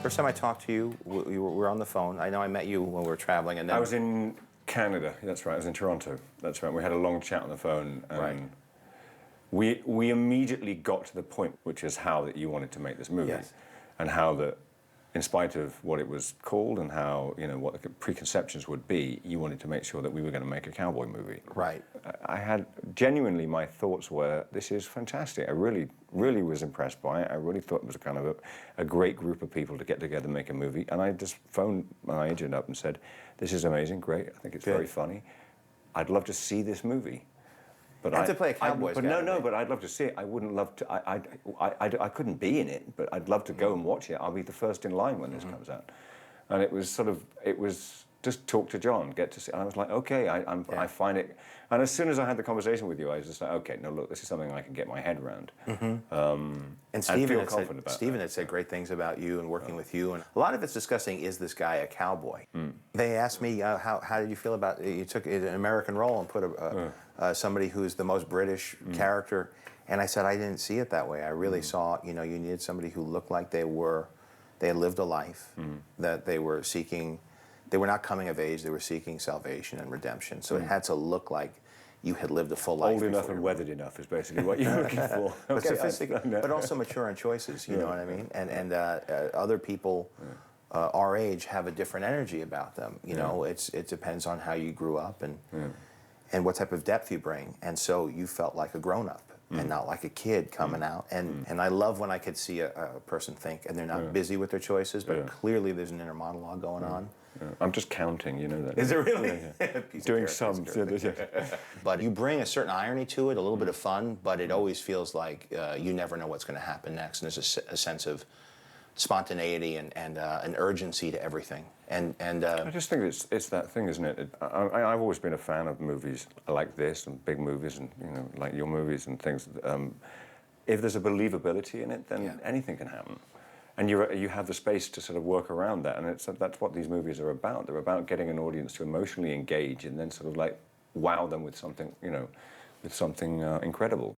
First time I talked to you, we were on the phone. I know I met you when we were traveling, and then I was in Canada. That's right. I was in Toronto. That's right. We had a long chat on the phone. Right. We immediately got to the point, which is how that you wanted to make this movie, Yes. and how that, in spite of what it was called and how what the preconceptions would be, you wanted to make sure that we were going to make a cowboy movie. Right. I had genuinely, my thoughts were, this is fantastic. I really, really was impressed by it. I really thought it was a kind of a great group of people to get together and make a movie. And I just phoned my agent up and said, this is amazing, great. I think it's very funny. I'd love to see this movie. But I have to play a Cowboys guy. No, but I'd love to see it. I wouldn't love to. I couldn't be in it, but I'd love to go and watch it. I'll be the first in line when this comes out. And it was just talk to Jon, get to see. And I was like, okay, I find it. And as soon as I had the conversation with you, I was just like, okay, no, look, this is something I can get my head around. And Stephen had said great things about you and working with you, and a lot of it's discussing, is this guy a cowboy? They asked me, how did you feel about, you took an American role and put somebody who's the most British character, and I said I didn't see it that way. I really saw, you needed somebody who looked like they had lived a life, that they were seeking, they were not coming of age, they were seeking salvation and redemption. So it had to look like you had lived a full life. Old enough and weathered enough is basically what you're looking for. But sophisticated, but also mature in choices, you know what I mean? And other people our age have a different energy about them. You know, it depends on how you grew up and what type of depth you bring. And so you felt like a grown-up and not like a kid coming out. And I love when I could see a person think, and they're not busy with their choices, but clearly there's an inner monologue going on. I'm just counting, you know that. Is it really? Doing some. But you bring a certain irony to it, a little bit of fun, but it always feels like you never know what's going to happen next. And there's a sense of spontaneity and an urgency to everything. And I just think it's that thing, isn't it? I've always been a fan of movies like this and big movies and, like your movies and things. If there's a believability in it, then anything can happen. And you have the space to sort of work around that, and that's what these movies are about. They're about getting an audience to emotionally engage and then sort of like wow them with something, with something incredible.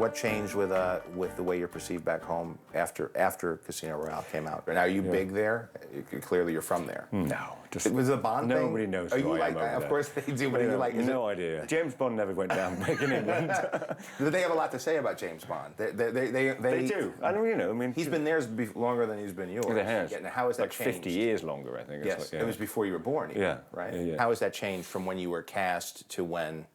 what changed with the way you're perceived back home after Casino Royale came out? Now, are you big there? Clearly, you're from there. No, it was a Bond thing. Nobody knows who I am am over Of there. course they do, but you like no idea. James Bond never went down big in England. They have a lot to say about James Bond. They do. I mean, he's been theirs longer than he's been yours. It has. Now, how has that like changed? 50 years longer, I think. Yes, it was before you were born. Even, right. Yeah. How has that changed from when you were cast to when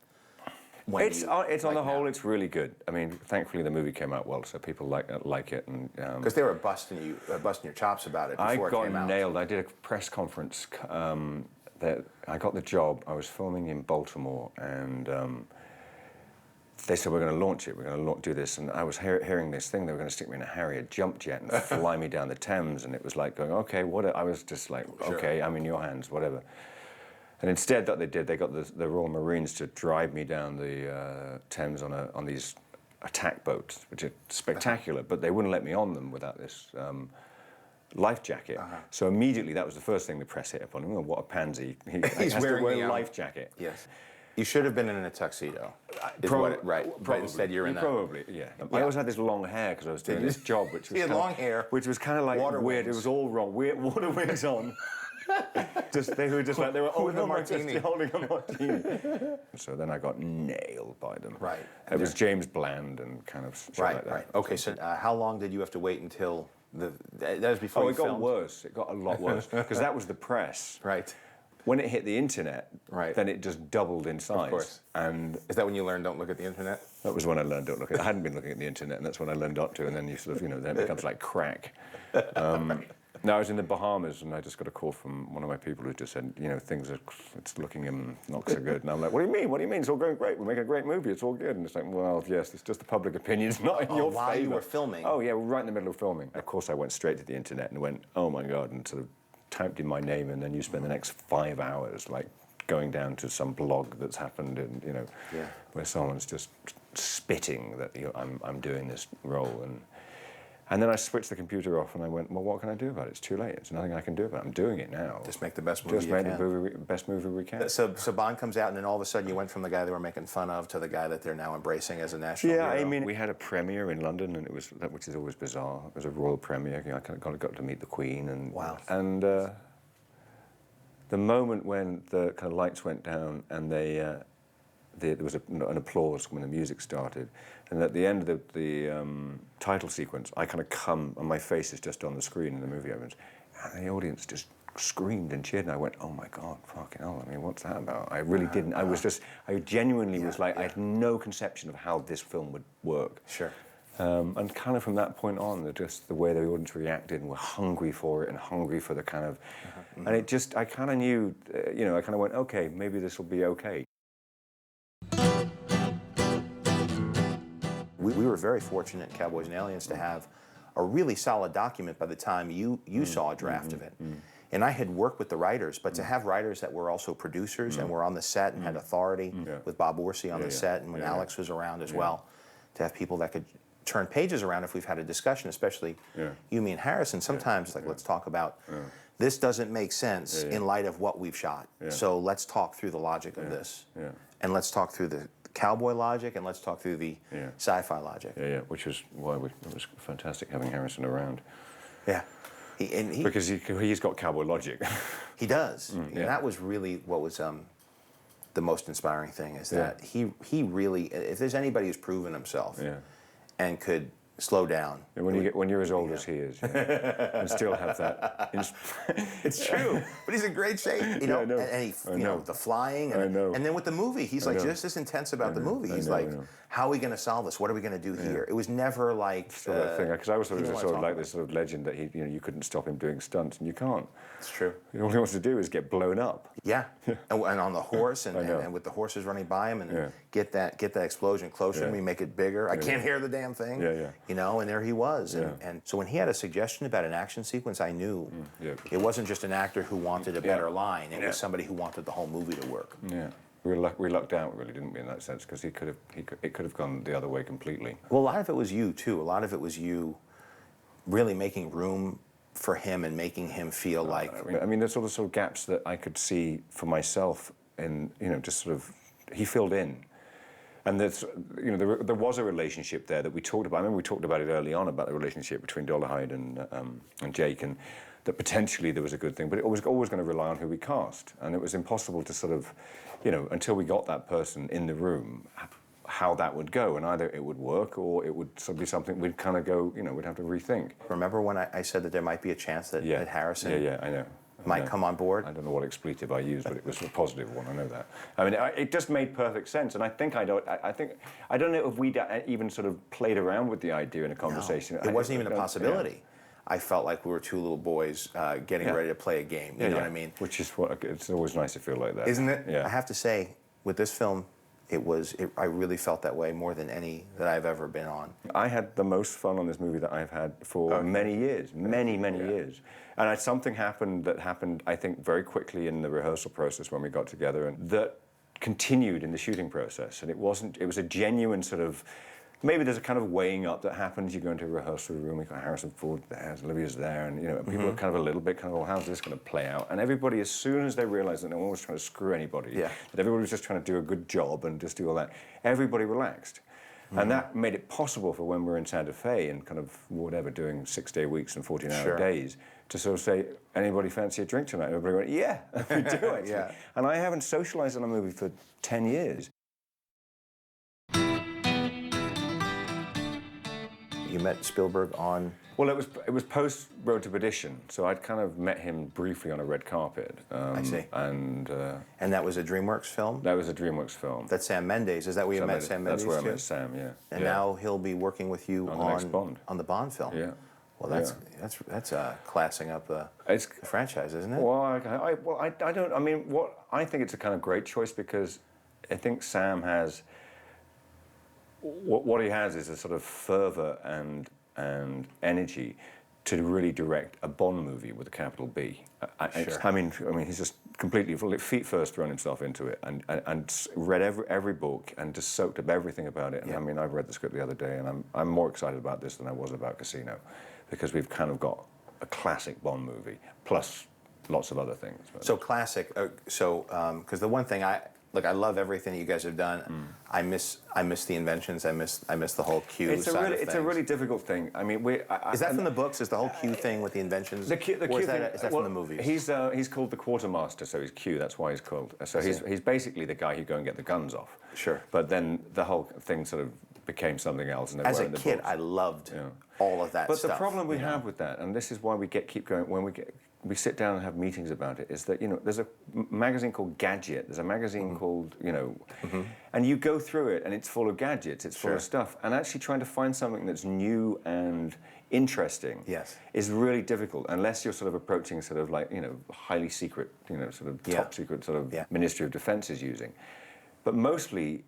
it's on the whole, it's really good. I mean, thankfully the movie came out well, so people like it. And because they were busting your chops about it before it came out. I got nailed. I did a press conference that I got the job. I was filming in Baltimore, and they said, we're going to launch it. We're going to do this. And I was hearing this thing. They were going to stick me in a Harrier jump jet and fly me down the Thames. And it was like going, okay, what? I was just like, okay, I'm in your hands, whatever. And instead, what they did, they got the Royal Marines to drive me down the Thames on these attack boats, which are spectacular, but they wouldn't let me on them without this life jacket. So immediately, that was the first thing the press hit upon him. Oh, what a pansy. He has to wear a life jacket. Yes. You should have been in a tuxedo. Probably, but instead you're in that. Probably, yeah. I always had this long hair because I was doing this job, which was had long hair, which was kind of like water weird. wings. It was all wrong. Weird water wings on. They were holding a martini. So then I got nailed by them. Right. It was James Bland and kind of shit like that. Right. Okay. So how long did you have to wait until that was before? It got worse. It got a lot worse because that was the press. Right. When it hit the internet, then it just doubled in size. Of course. And is that when you learned don't look at the internet? That was when I learned don't look at. I hadn't been looking at the internet, and that's when I learned not to. And then you sort of, then it becomes like crack. No, I was in the Bahamas, and I just got a call from one of my people who just said, it's looking not so good. And I'm like, what do you mean? What do you mean? It's all going great. We're making a great movie. It's all good. And it's like, well, yes, it's just the public opinion. It's not in your favor. While you were filming? Oh, yeah, we're right in the middle of filming. Of course, I went straight to the internet and went, oh, my God, and sort of typed in my name, and then you spend the next 5 hours, like, going down to some blog that's happened, and, where someone's just spitting that I'm doing this role. And then I switched the computer off and I went, well, what can I do about it? It's too late. There's nothing I can do about it. I'm doing it now. Just make the best movie Just you make can. the best movie we can. So Bond comes out, and then all of a sudden you went from the guy they were making fun of to the guy that they're now embracing as a national hero. I mean, we had a premiere in London, and which is always bizarre. It was a royal premiere. I kind of got to meet the Queen, and wow. And the moment when the kind of lights went down and there was an applause when the music started, and at the end of the title sequence, I kind of come, and my face is just on the screen, and the movie opens, and the audience just screamed and cheered, and I went, oh my God, fucking hell, I mean, what's that about? I really didn't, I genuinely was like, I had no conception of how this film would work. Sure. And kind of from that point on, just the way the audience reacted and were hungry for it and hungry for the kind of, and it just, I kind of knew, I kind of went, okay, maybe this will be okay. We were very fortunate in Cowboys and Aliens to have a really solid document by the time you saw a draft of it. And I had worked with the writers, but to have writers that were also producers and were on the set and had authority with Bob Orsi on the set, and when Alex was around as well, to have people that could turn pages around if we've had a discussion, especially you, me, and Harrison. Sometimes, let's talk about this doesn't make sense in light of what we've shot. So let's talk through the logic of this. And let's talk through the cowboy logic, and let's talk through the sci-fi logic. Which is why it was fantastic having Harrison around. Yeah. Because he's got cowboy logic. He does. And that was really what was the most inspiring thing, is that he really, if there's anybody who's proven himself and could slow down. And when you're as old as he is, and still have that. It's true, but he's in great shape, and the flying, and then with the movie, he's like just as intense about the movie. He's like, how are we going to solve this? What are we going to do here? It was never like sort of thing, because I was sort of like this sort of legend that you couldn't stop him doing stunts, and you can't. It's true. All he wants to do is get blown up. Yeah, and on the horse, and with the horses running by him, and get that explosion closer to me, make it bigger. I can't hear the damn thing. And there he was. And so when he had a suggestion about an action sequence, I knew it wasn't just an actor who wanted a better line. It was somebody who wanted the whole movie to work. Yeah. We lucked out, really, didn't we, in that sense? Because it could have gone the other way completely. Well, a lot of it was you too. A lot of it was you really making room for him and making him feel like. I mean, there's sort of gaps that I could see for myself, in just sort of he filled in, and there's there was a relationship there that we talked about. I remember we talked about it early on, about the relationship between Dollarhide and Jake, and that potentially there was a good thing, but it was always going to rely on who we cast, and it was impossible to sort of, until we got that person in the room, how that would go, and either it would work or it would sort of be something we'd kind of go, we'd have to rethink. Remember when I said that there might be a chance that Harrison I know. might come on board? I don't know what expletive I used, but it was a positive one. I know that. I mean, it just made perfect sense, and I don't know if we even sort of played around with the idea in a conversation. No, it wasn't even a possibility. I felt like we were two little boys getting ready to play a game. You know what I mean? Which is it's always nice to feel like that, isn't it? Yeah. I have to say, with this film, I really felt that way more than any that I've ever been on. I had the most fun on this movie that I've had for many years, many years. And something happened, I think, very quickly in the rehearsal process when we got together, and that continued in the shooting process. And it was a genuine sort of, maybe there's a kind of weighing up that happens. You go into a rehearsal room, you've got Harrison Ford there, Olivia's there, and people are kind of a little bit kind of, well, how's this going to play out? And everybody, as soon as they realised that no one was trying to screw anybody, that everybody was just trying to do a good job and just do all that, everybody relaxed. And that made it possible for when we were in Santa Fe and kind of whatever, doing 6-day weeks and 14-hour days, to sort of say, anybody fancy a drink tonight? And everybody went, yeah, we do actually. And I haven't socialised on a movie for 10 years. You met Spielberg on... Well, it was post Road to Perdition, so I'd kind of met him briefly on a red carpet. I see. And that was a DreamWorks film? That was a DreamWorks film. That's Sam Mendes. Is that where you met Sam Mendes? That's where I met Sam, yeah. And now he'll be working with you on the next Bond. On the Bond film. Yeah. Well, that's classing up the franchise, isn't it? Well, I don't. I mean, I think it's a kind of great choice, because I think Sam has. What he has is a sort of fervour and energy to really direct a Bond movie with a capital B. I mean, he's just completely feet first thrown himself into it and read every book and just soaked up everything about it. And I mean, I read the script the other day, and I'm more excited about this than I was about Casino, because we've kind of got a classic Bond movie plus lots of other things. So classic. Because the one thing I love everything that you guys have done. I miss the inventions. I miss the whole Q it's side of things. It's a really difficult thing. I mean, is that from the books? Is the whole Q thing with the inventions? The Q or is thing, that from the movies? He's called the quartermaster, so he's Q. That's why he's called. So he's basically the guy who go and get the guns off. Sure. But then the whole thing sort of became something else. And as a kid, I loved all of that but stuff. But the problem we have with that, and this is why we keep going, when we sit down and have meetings about it, is that, there's a magazine called Gadget, there's a magazine called, and you go through it and it's full of gadgets, it's full of stuff, and actually trying to find something that's new and interesting is really difficult, unless you're sort of approaching sort of like, highly secret, sort of top secret sort of Ministry of Defense is using. But mostly,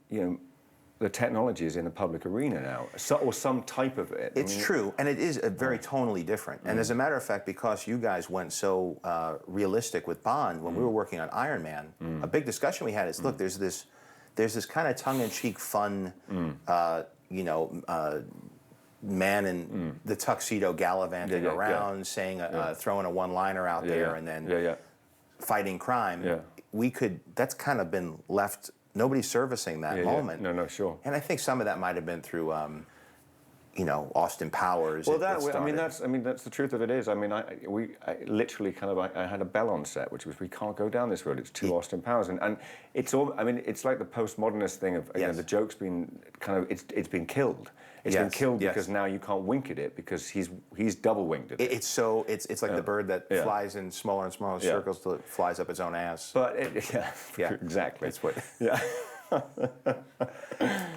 the technology is in the public arena now, or some type of it. It's true, and it is very tonally different. And as a matter of fact, because you guys went so realistic with Bond, when we were working on Iron Man, a big discussion we had is, look, there's this kind of tongue-in-cheek, fun, man in the tuxedo gallivanting around, saying, throwing a one-liner out there, and then fighting crime. That's kind of been left. Nobody's servicing that moment. No, sure. And I think some of that might have been through, Austin Powers. Well, that's the truth of it is. I mean, I literally I had a bell on set, which was, we can't go down this road. It's too Austin Powers, and it's all. I mean, it's like the postmodernist thing of the joke's been kind of it's been killed. It's been killed because now you can't wink at it because he's double winked at it. It's like the bird that flies in smaller and smaller circles till it flies up its own ass. But exactly. It's what.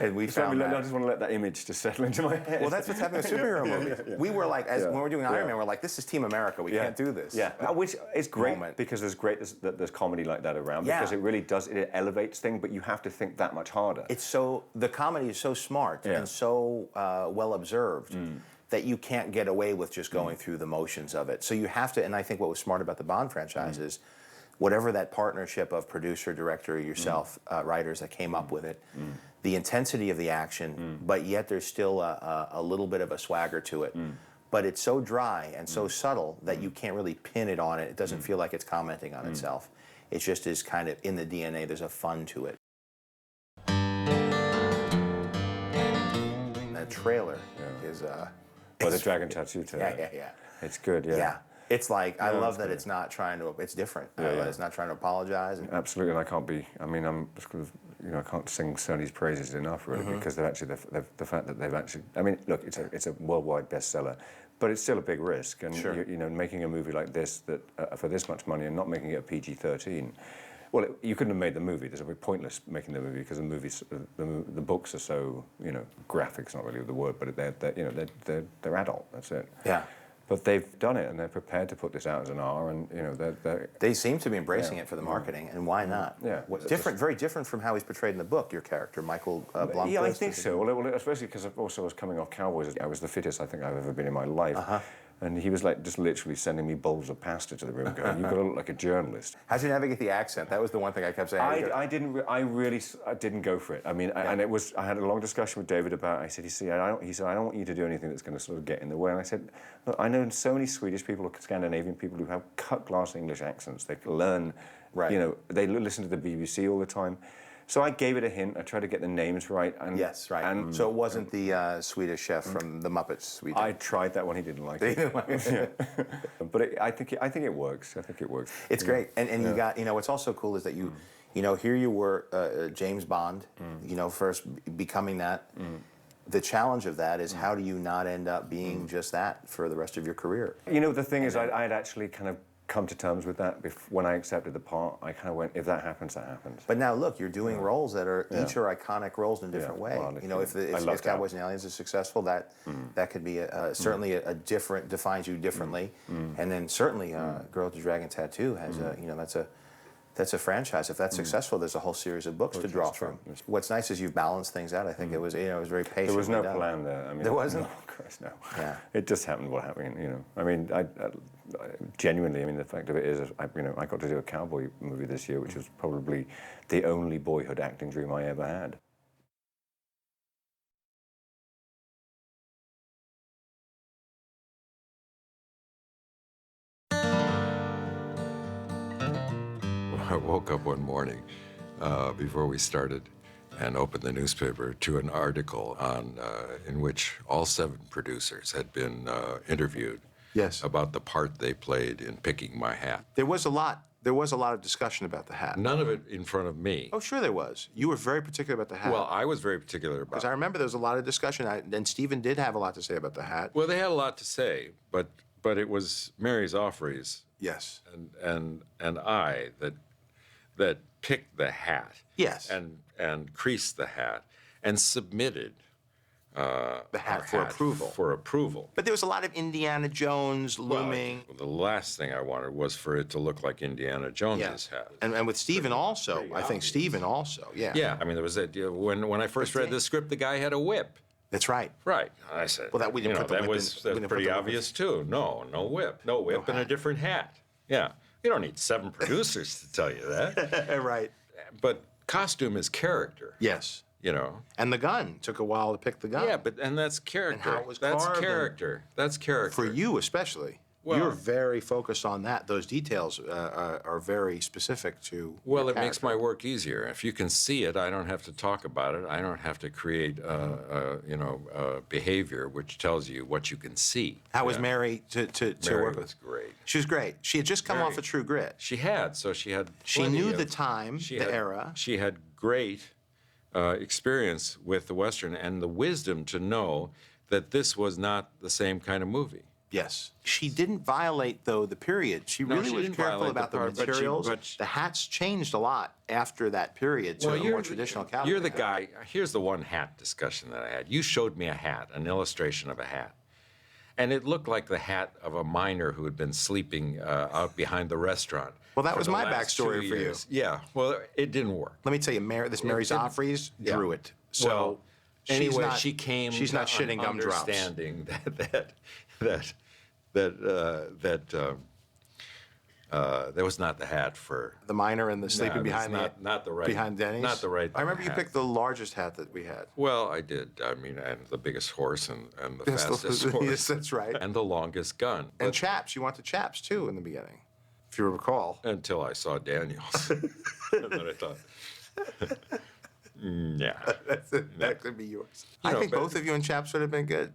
And we found that. I just want to let that image just settle into my head. Well, that's what's happening with superhero movies. We were like, when we're doing Iron Man, we're like, this is Team America. We can't do this. Which is great because there's comedy like that around because it really does, it elevates things, but you have to think that much harder. The comedy is so smart and so well observed that you can't get away with just going through the motions of it. So you have to, and I think what was smart about the Bond franchise is, whatever that partnership of producer, director, yourself, writers that came up with it, the intensity of the action, but yet there's still a little bit of a swagger to it. But it's so dry and so subtle that you can't really pin it on it. It doesn't feel like it's commenting on itself. It just is kind of in the DNA. There's a fun to it. The trailer is... Well, the Dragon Tattoo trailer. Yeah. It's good, It's like, I love that it's not trying to, it's different. It's not trying to apologize. Absolutely, and I can't I can't sing Sony's praises enough, really, because they've actually, the fact that they've actually, I mean, look, it's a worldwide bestseller, but it's still a big risk, and making a movie like this that for this much money and not making it a PG-13, well, you couldn't have made the movie. There's a bit pointless making the movie because the books are so, graphic's not really the word, but they're adult. That's it. Yeah. But they've done it, and they're prepared to put this out as an R, and they seem to be embracing it for the marketing, and why not? Yeah, very different from how he's portrayed in the book. Your character, Michael Blomquist. Yeah, I think so. Well, especially because I was coming off Cowboys. I was the fittest I think I've ever been in my life. And he was like just literally sending me bowls of pasta to the room, going, "You've got to look like a journalist." How'd you navigate the accent? That was the one thing I kept saying. I really didn't go for it. I mean, and it was. I had a long discussion with David about. I said, "You see, he said, I don't want you to do anything that's going to sort of get in the way." And I said, "Look, I know so many Swedish people, Scandinavian people who have cut-glass English accents. They learn, they listen to the BBC all the time." So I gave it a hint. I tried to get the names right. And, yes, right. And so it wasn't the Swedish chef from the Muppets. I tried that one. He didn't like it. But I think it works. I think it works. It's great. And you got, what's also cool is that you, here you were, James Bond, first becoming that. The challenge of that is how do you not end up being just that for the rest of your career? The thing is, I'd actually kind of come to terms with that when I accepted the part. I kind of went, if that happens, that happens. But now look, you're doing roles that are each are iconic roles in a different way. Well, if Cowboys and Aliens is successful, that could be certainly a different, defines you differently. And then certainly Girl with the Dragon Tattoo has That's a franchise. If that's successful, there's a whole series of books to draw from. What's nice is you've balanced things out. I think it was, it was very patient. There was no plan there. I mean, there wasn't? No, of course, no. Yeah. It just happened what happened, I mean, I genuinely, the fact of it is, I got to do a cowboy movie this year, which was probably the only boyhood acting dream I ever had. I woke up one morning before we started and opened the newspaper to an article in which all 7 producers had been interviewed about the part they played in picking my hat. There was a lot of discussion about the hat. None of it in front of me. Oh, sure there was. You were very particular about the hat. Well, I was very particular about it. Because I remember there was a lot of discussion, and Stephen did have a lot to say about the hat. Well, they had a lot to say, but it was Mary's Offreys Yes. and I that picked the hat. Yes. And creased the hat and submitted The hat for approval. For approval. But there was a lot of Indiana Jones looming. Well, the last thing I wanted was for it to look like Indiana Jones's hat. And with Stephen also, I think Stephen also, yeah. Yeah, I mean, there was that, when I first read the script, the guy had a whip. That's right. Right. I said, Well, that we didn't put the that whip in- was we didn't put pretty the whip in. obvious too. No whip. No whip and a hat. different hat. Yeah. You don't need 7 producers to tell you that. Right. But costume is character. Yes. And the gun. Took a while to pick the gun. Yeah, and that's character. And how it was That's carved and- character. That's character. For you especially. Well- You're very focused on that. Those details are very specific to Well, your it makes character. my work easier. If you can see it, I don't have to talk about it. I don't have to create, behavior which tells you what you can see. How was Mary to Mary work with? was great. She was great. She had just come off of True Grit. She had, so she had. She plenty knew of- the time, she the had- era. She had great experience with the Western and the wisdom to know that this was not the same kind of movie. Yes. She didn't violate, though, the period. She No, really she was didn't careful violate the about the part, but she- materials. but she- The hats changed a lot after that period to a more traditional cowboy. You're the hat. guy. Here's the one hat discussion that I had. You showed me a hat, an illustration of a hat. And it looked like the hat of a miner who had been sleeping out behind the restaurant. Well, that for was the my last backstory 2 for you. years. Yeah, well, it didn't work. Let me tell you, Mary's didn't- Offreys yeah. drew it. So Well, anyway, she's she came She's not to shitting an gumdrops. understanding that was not the hat for. The miner and the sleeping No, behind it's not the right. behind Denny's. Not the right. I remember you hat. picked the largest hat that we had. Well, I did. I mean, and the biggest horse and the Yes, fastest yes, horse. that's right. And the longest gun. And But chaps. You wanted chaps too in the beginning, if you recall. until I saw Daniels, and then I thought, yeah. That could be yours. You I know, think but- both of you and chaps would have been good.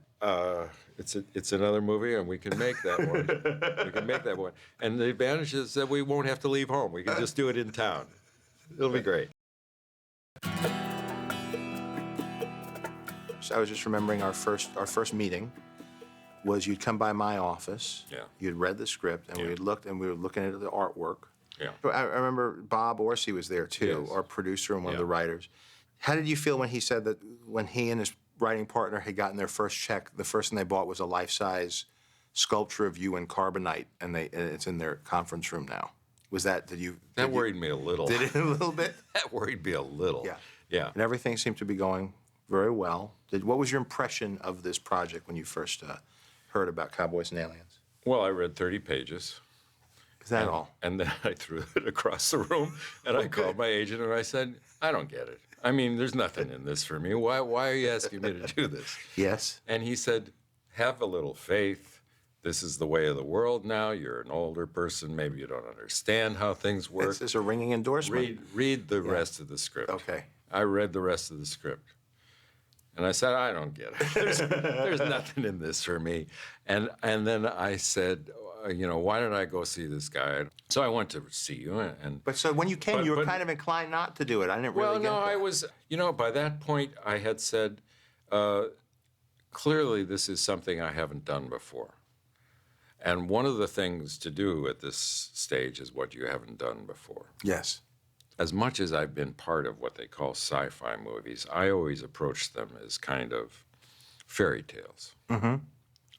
It's another movie, and we can make that one. We can make that one. And the advantage is that we won't have to leave home. We can just do it in town. It'll be great. So I was just remembering our first meeting was you'd come by my office. Yeah. You'd read the script, and Yeah. we were looking at the artwork. Yeah. I remember Bob Orsi was there too, Yes. our producer and one of Yeah. the writers. How did you feel when he said that when he and his writing partner had gotten their first check, the first thing they bought was a life-size sculpture of you in carbonite, and it's in their conference room now? Was that, That worried me a little. Did it a little bit? That worried me a little. Yeah. Yeah. And everything seemed to be going very well. What was your impression of this project when you first heard about Cowboys and Aliens? Well, I read 30 pages. Is that all? And then I threw it across the room, and I called my agent, and I said, I don't get it. I mean, there's nothing in this for me. Why are you asking me to do this? Yes. And he said, have a little faith. This is the way of the world now. You're an older person. Maybe you don't understand how things work. Is this a ringing endorsement? Read the rest of the script. Okay. I read the rest of the script. And I said, I don't get it. There's nothing in this for me. And then I said, why did I go see this guy? So I went to see you. But so when you came, you were but- kind of inclined not to do it. I didn't well, really get no, that. I was, by that point, I had said, clearly this is something I haven't done before. And one of the things to do at this stage is what you haven't done before. Yes. As much as I've been part of what they call sci-fi movies, I always approached them as kind of fairy tales. Mm-hmm.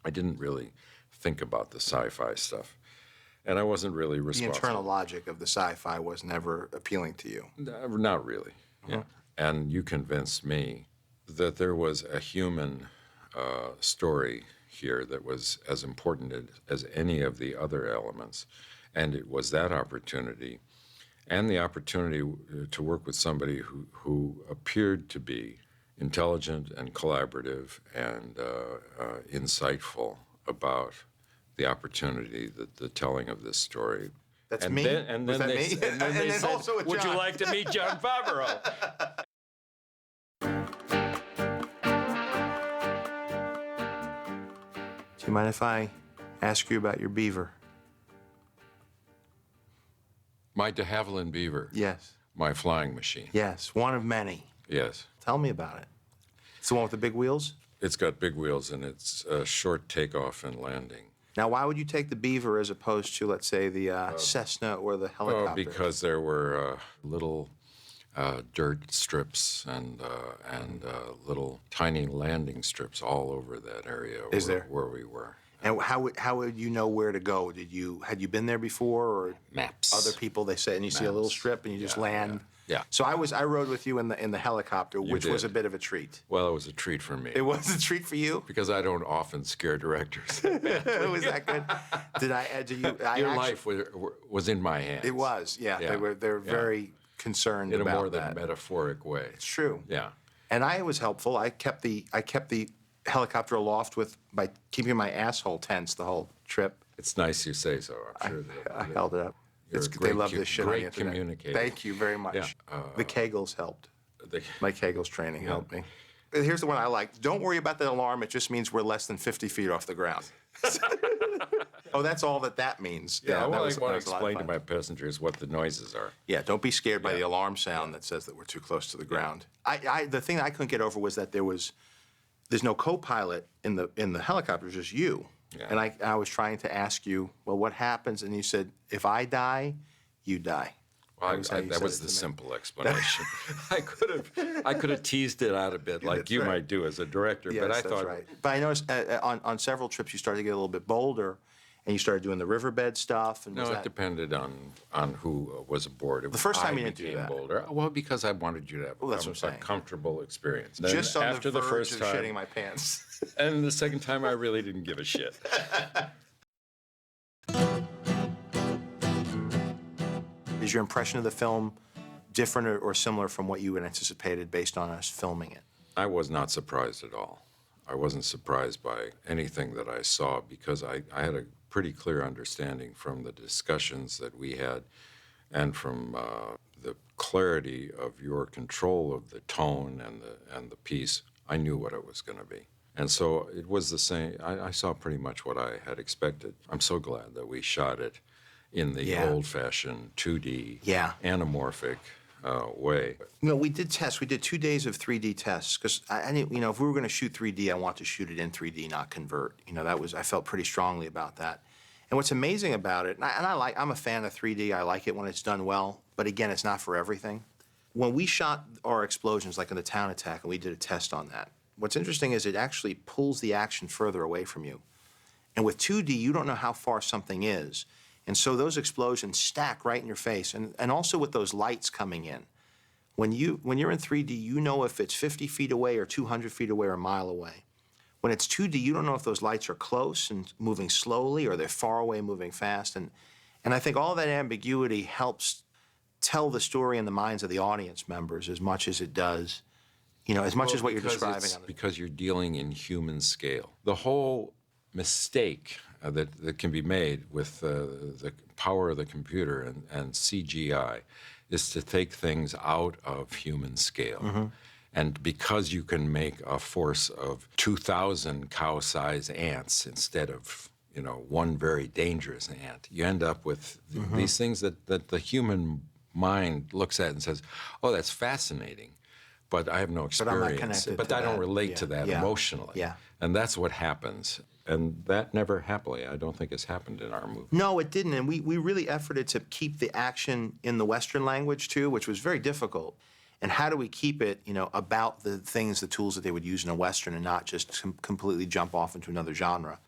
I didn't really think about the sci-fi stuff. And I wasn't really The responsible. internal logic of the sci-fi was never appealing to you. Not really. Yeah. And you convinced me that there was a human story here that was as important as any of the other elements. And it was that opportunity and the opportunity to work with somebody who appeared to be intelligent and collaborative and insightful about the opportunity, the telling of this story. That's and me? Then, and Was then that they, me? And then And they then said, also with would you Jon." like to meet Jon Favreau? Do you mind if I ask you about your beaver? My de Havilland Beaver. Yes. My flying machine. Yes, one of many. Yes. Tell me about it. It's the one with the big wheels? It's got big wheels and it's a short takeoff and landing. Now, why would you take the Beaver as opposed to, let's say, the Cessna or the helicopter? Oh, because there were little dirt strips and little tiny landing strips all over that area. Is there? Where we were. And how would you know where to go? Had you been there before, or Maps. other people? They say, and you see a little Maps. strip, and you just land. Yeah. So I rode with you in the helicopter, which was a did. bit of a treat. Well, it was a treat for me. It was a treat for you. Because I don't often scare directors. Was that good? Your life was in my hands. It was, yeah. Yeah. They're Yeah. very concerned in a about more that. than metaphoric way. It's true. Yeah. And I was helpful. I kept the helicopter aloft by keeping my asshole tense the whole trip. It's nice you say so. I'm sure I held it up. You're a They great love this shit on the great internet. communicator. Thank you very much. Yeah. The Kegels helped. They- My Kegels training helped me. Here's the one I like. Don't worry about the alarm. It just means we're less than 50 feet off the ground. Oh, that's all that means. Yeah, that well, I was want to a lot of explain to fun. my passengers what the noises are. Yeah, don't be scared by the alarm sound that says that we're too close to the ground. The thing I couldn't get over was that there's no co-pilot in the helicopter, it's just you. Yeah. And I was trying to ask you, well, what happens? And you said, if I die, you die. Well, That that was the simple explanation. I could have teased it out a bit, like that's you right. might do as a director. Yes, but I that's thought, right. But I noticed on several trips you started to get a little bit bolder, and you started doing the riverbed stuff. And no, it depended on who was aboard. The first time you didn't do became that. bolder. Well, because I wanted you to have that's what I'm a saying. comfortable experience. Then just on after the the verge first of time, shitting my pants. and the second time, I really didn't give a shit. Is your impression of the film different or similar from what you had anticipated based on us filming it? I was not surprised at all. I wasn't surprised by anything that I saw because I had a pretty clear understanding from the discussions that we had and from the clarity of your control of the tone and the piece. I knew what it was going to be. And so it was the same. I saw pretty much what I had expected. I'm so glad that we shot it in the old-fashioned 2D, anamorphic way. No, we did tests. We did 2 days of 3D tests because I knew, if we were going to shoot 3D, I want to shoot it in 3D, not convert. I felt pretty strongly about that. And what's amazing about it, I'm a fan of 3D. I like it when it's done well, but again, it's not for everything. When we shot our explosions, like in the town attack, and we did a test on that, what's interesting is it actually pulls the action further away from you. And with 2D, you don't know how far something is. And so those explosions stack right in your face. And also with those lights coming in. When you're in 3D, you know if it's 50 feet away or 200 feet away or a mile away. When it's 2D, you don't know if those lights are close and moving slowly or they're far away moving fast. And I think all that ambiguity helps tell the story in the minds of the audience members as much as it does, as much as what you're describing. Because you're dealing in human scale. The whole mistake that can be made with the power of the computer and CGI is to take things out of human scale. Mm-hmm. And because you can make a force of 2,000 cow-sized ants instead of one very dangerous ant, you end up with these things that the human mind looks at and says, oh, that's fascinating. But I have no experience. But I'm not connected But to I don't that. relate to that emotionally. Yeah. And that's what happens. And that never happily, I don't think, has happened in our movie. No, it didn't. And we really efforted to keep the action in the Western language, too, which was very difficult. And how do we keep it, about the things, the tools that they would use in a Western and not just completely jump off into another genre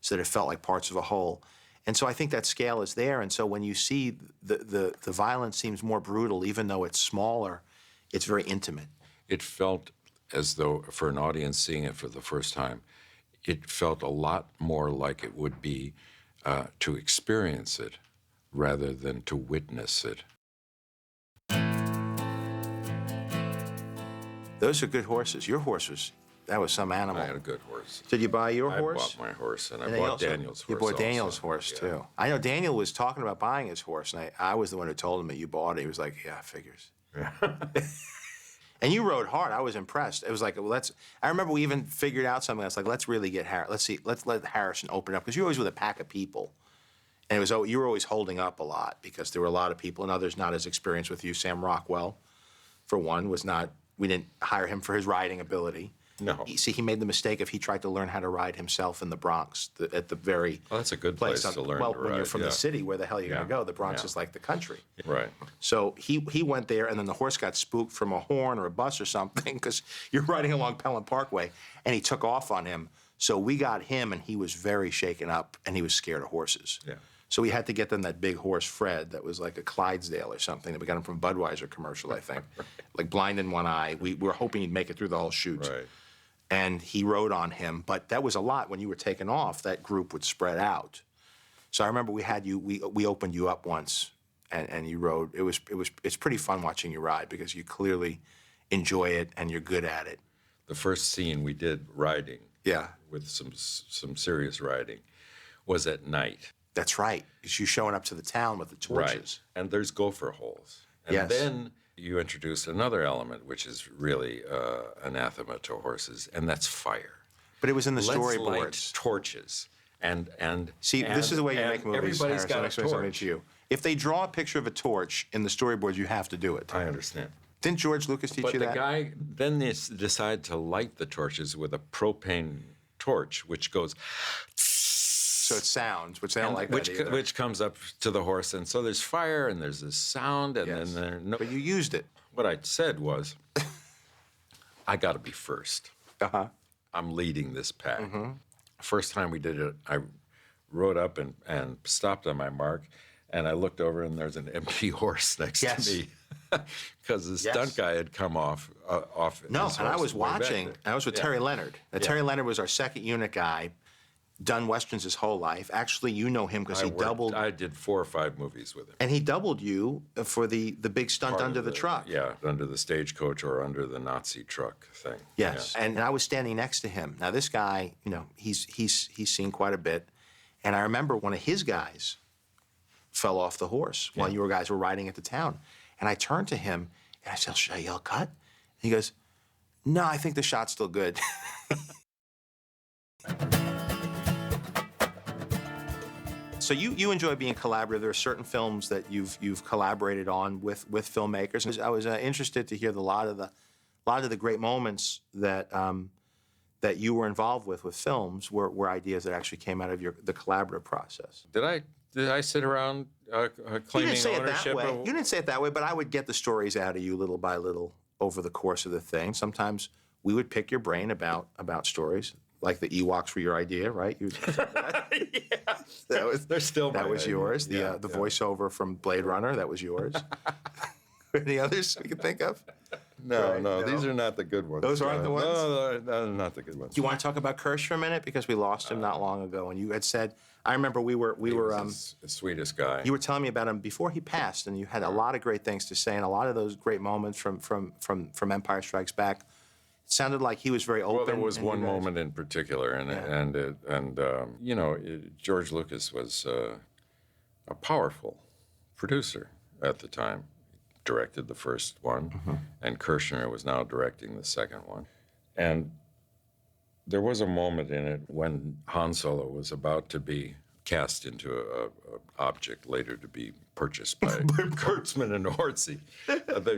so that it felt like parts of a whole? And so I think that scale is there. And so when you see the violence seems more brutal, even though it's smaller, it's very intimate. It felt as though, for an audience seeing it for the first time, it felt a lot more like it would be to experience it rather than to witness it. Those are good horses. Your horse that was some animal. I had a good horse. Did you buy your horse? I bought my horse, and I And bought Daniel's horse. You bought also. Daniel's horse, too. I know Daniel was talking about buying his horse, and I was the one who told him that you bought it. He was like, yeah, figures. And you rode hard. I was impressed. It was like, well, I remember we even figured out something else, like, let's really get let's let Harrison open up, because you're always with a pack of people. And you were always holding up a lot, because there were a lot of people, and others not as experienced with you. Sam Rockwell, for one, we didn't hire him for his riding ability. No. He made the mistake of he tried to learn how to ride himself in the Bronx at the very Well, that's a good place to learn to when you're ride, from the city, where the hell are you going Yeah. to go? The Bronx Yeah. is like the country. Right. So he went there, and then the horse got spooked from a horn or a bus or something, because you're riding along Pelham Parkway, and he took off on him. So we got him, and he was very shaken up, and he was scared of horses. Yeah. So we had to get them that big horse, Fred, that was like a Clydesdale or something. That we got him from Budweiser commercial, I think. Like blind in one eye. We were hoping he'd make it through the whole shoot. Right. And he rode on him, but that was a lot. When you were taken off, that group would spread out. So I remember we opened you up once, and you rode. It's pretty fun watching you ride, because you clearly enjoy it and you're good at it. The first scene we did riding, Yeah, with some serious riding, was at night. that's right. It's you showing up to the town with the torches. Right. And there's gopher holes. And Yes. then you introduced another element, which is really anathema to horses, and that's fire. But it was in the Let's light storyboards. torches. And See, this is the way you and make movies. Everybody's Harrison. got Let a me explain something torch. to you. If they draw a picture of a torch in the storyboards, you have to do it. I understand. Didn't George Lucas teach But you the that? guy then decide to light the torches with a propane torch, which goes, So it sounds, which they don't like that either. which comes up to the horse, and so there's fire and there's this sound, and Yes. then no. But you used it. What I said was, I got to be first. Uh-huh. I'm leading this pack. Mm-hmm. First time we did it, I rode up and stopped on my mark, and I looked over, and there's an empty horse next Yes. to me, because the Yes. stunt guy had come off. No, his and I horse was way back watching. there. I was with Yeah. Terry Leonard. Now, Yeah. Terry Leonard was our second unit guy, done westerns his whole life. Actually, you know him because he doubled, I did 4 or 5 movies with him. and he doubled you for the big stunt Part under of the truck. Yeah, under the stagecoach or under the Nazi truck thing. Yes, Yeah. and I was standing next to him. Now this guy, he's seen quite a bit, and I remember one of his guys fell off the horse while you guys were riding into town, and I turned to him and I said, "Should I yell cut?" And he goes, "No, I think the shot's still good." So you enjoy being collaborative. There are certain films that you've collaborated on with filmmakers. I was interested to hear a lot of the great moments that that you were involved with films were ideas that actually came out of the collaborative process. Did I sit around You claiming didn't say it that ownership? way. You didn't say it that way, but I would get the stories out of you little by little over the course of the thing. Sometimes we would pick your brain about stories. Like the Ewoks were your idea, right? They're still That my was idea. yours. Yeah, The yeah. voiceover from Blade Runner, that was yours. Any others we can think of? No, Right, no, no. these are not the good ones. Those aren't the ones? No, they're not the good ones. Do you want to talk about Kirsch for a minute, because we lost him not long ago, and you had said, I remember we were He was the sweetest guy. you were telling me about him before he passed, and you had a lot of great things to say, and a lot of those great moments from Empire Strikes Back. It sounded like he was very open. Well, there was and you one guys- moment in particular, and George Lucas was a powerful producer at the time. Directed the first one, and Kirshner was now directing the second one. And there was a moment in it when Han Solo was about to be cast into a object later to be purchased by Kurtzman and Orsi.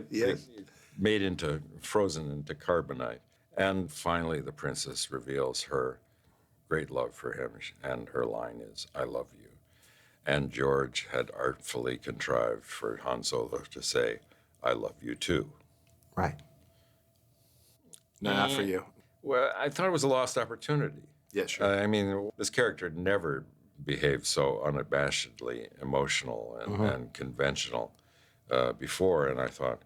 Yes. Made frozen into carbonite. And finally, the princess reveals her great love for him, and her line is, "I love you." And George had artfully contrived for Han Solo to say, "I love you too." Right. No, not for you. Well, I thought it was a lost opportunity. Yeah, sure. I mean, this character had never behaved so unabashedly emotional and conventional before, and I thought,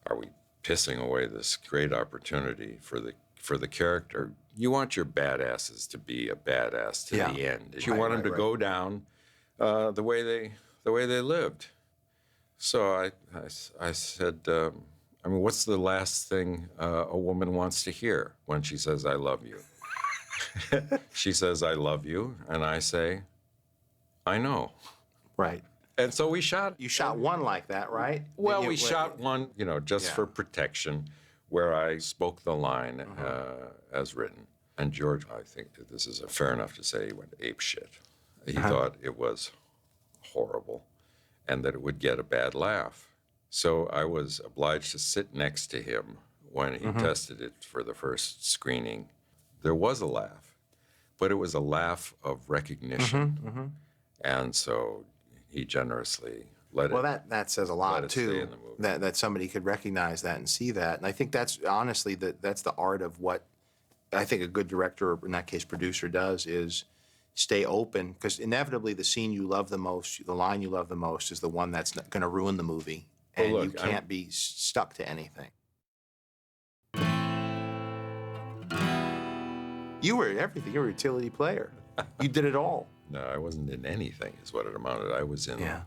are we pissing away this great opportunity for the character? You want your badasses to be a badass to the end. You want them to go down the way they lived. So I said, I mean, what's the last thing a woman wants to hear when she says, "I love you"? She says, "I love you," and I say, "I know." Right. And so we shot. You shot one like that, right? Well, we shot one, just for protection, where I spoke the line as written. And George, I think that this is fair enough to say, he went ape shit. He thought it was horrible and that it would get a bad laugh. So I was obliged to sit next to him when he tested it for the first screening. There was a laugh, but it was a laugh of recognition. And so he generously let it. Well, that says a lot stay too. in the movie. That somebody could recognize that and see that, and I think that's honestly that's the art of what I think a good director, or in that case producer, does is stay open, because inevitably the scene you love the most, the line you love the most, is the one that's going to ruin the movie, and you can't be stuck to anything. You were everything. You were a utility player. You did it all. No, I wasn't in anything, is what it amounted. I was in, I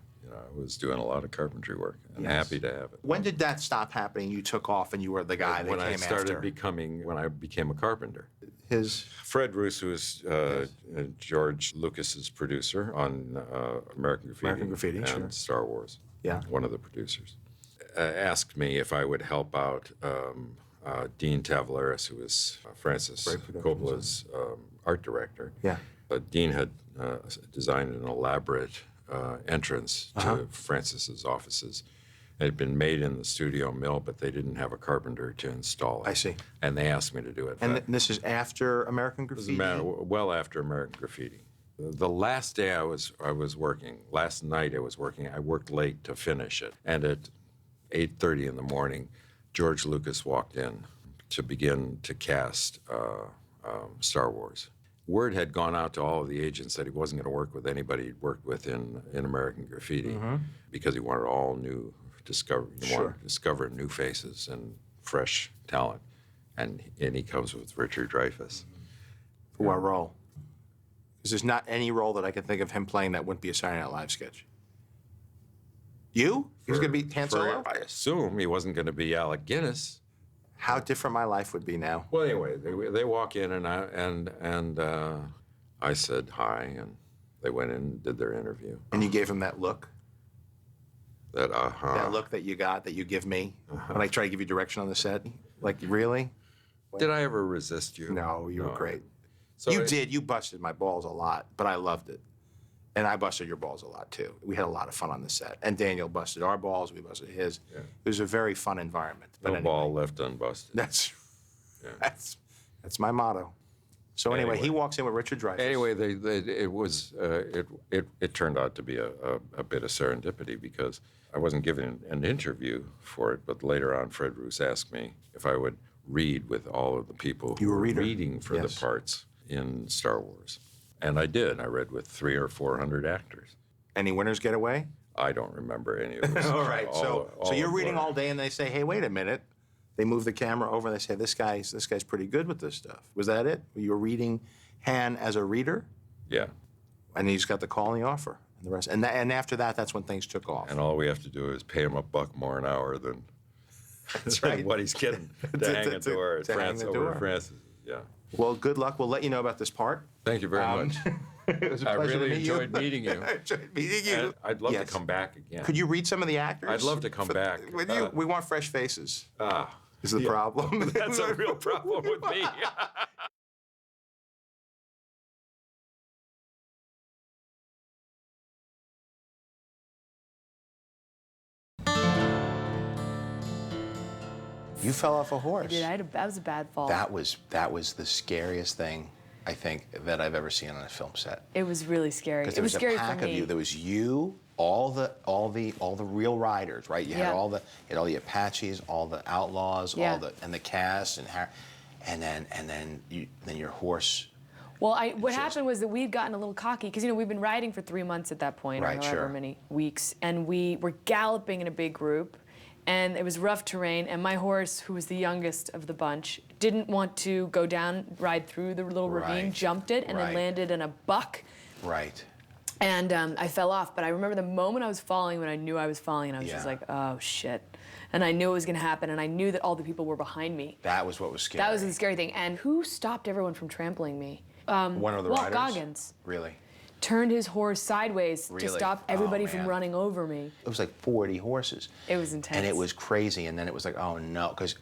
was doing a lot of carpentry work, and happy to have it. When did that stop happening? You took off, and you were the guy that when came I started after. when I became a carpenter. His Fred Roos, who is George Lucas's producer on American Graffiti, and Star Wars, one of the producers, asked me if I would help out Dean Tavaleris, who was Francis Coppola's art director. Dean had designed an elaborate entrance to Francis's offices. It had been made in the studio mill, but they didn't have a carpenter to install it. I see. And they asked me to do it. And this is after American Graffiti? Well after American Graffiti. The last day I was working, last night I was working, I worked late to finish it. And at 8:30 in the morning, George Lucas walked in to begin to cast Star Wars. Word had gone out to all of the agents that he wasn't going to work with anybody he'd worked with in American Graffiti, because he wanted all new wanted to discover new faces and fresh talent. And he comes with Richard Dreyfuss. For what role? Because there's not any role that I can think of him playing that wouldn't be a Saturday Night Live sketch. You? He was going to be Han Solo? I assume he wasn't going to be Alec Guinness. How different my life would be now. Well, anyway, they walk in, and I said hi, and they went in and did their interview. And you gave him that look? That That look that you got, that you give me when I try to give you direction on the set? Like, really? Did I ever resist you? No, you were great. So you did. You busted my balls a lot, but I loved it. And I busted your balls a lot, too. We had a lot of fun on the set. And Daniel busted our balls. We busted his. Yeah. It was a very fun environment. But no ball left unbusted. That's my motto. So anyway, he walks in with Richard Dreyfuss. Anyway, it turned out to be a bit of serendipity, because I wasn't given an interview for it, but later on Fred Roos asked me if I would read with all of the people who were reading for the parts in Star Wars. And I did. I read with 300 or 400 actors. Any winners get away? I don't remember any of those. All right. So you're reading all day, and they say, "Hey, wait a minute." They move the camera over, and they say, "This guy's pretty good with this stuff." Was that it? You were reading Han as a reader? Yeah. And he just got the call and the offer, and the rest. And after that, that's when things took off. And all we have to do is pay him $1 more an hour than what he's getting to hang a door at Francis. Yeah. Well, good luck. We'll let you know about this part. Thank you very much. It was a pleasure really to meet you. enjoyed meeting you. I enjoyed meeting you. And I'd love to come back again. Could you read some of the actors? I'd love to come back. We want fresh faces. Is the problem. That's a real problem with me. You fell off a horse. I did. That was a bad fall. That was the scariest thing, I think, that I've ever seen on a film set. It was really scary. It was scary for me. There was a pack of you. There was you, all the real riders, right? You had all the Apaches, all the outlaws, and the cast, and then your horse. Well, what happened was that we'd gotten a little cocky, because, we'd been riding for 3 months at that point, Right, or however sure. many weeks, and we were galloping in a big group, and it was rough terrain, and my horse, who was the youngest of the bunch, didn't want to go down, ride through the little ravine, Right, jumped it, and then right. landed in a buck. Right. And I fell off, but I remember the moment I was falling, when I knew I was falling, and I was just Yeah. like, oh, shit. And I knew it was going to happen, and I knew that all the people were behind me. That was what was scary. That was the scary thing. And who stopped everyone from trampling me? One of the Walt riders? Goggins Really? turned his horse sideways to Really? stop Oh, everybody from man. running over me. It was like 40 horses. It was intense. And it was crazy, and then it was like, oh no, because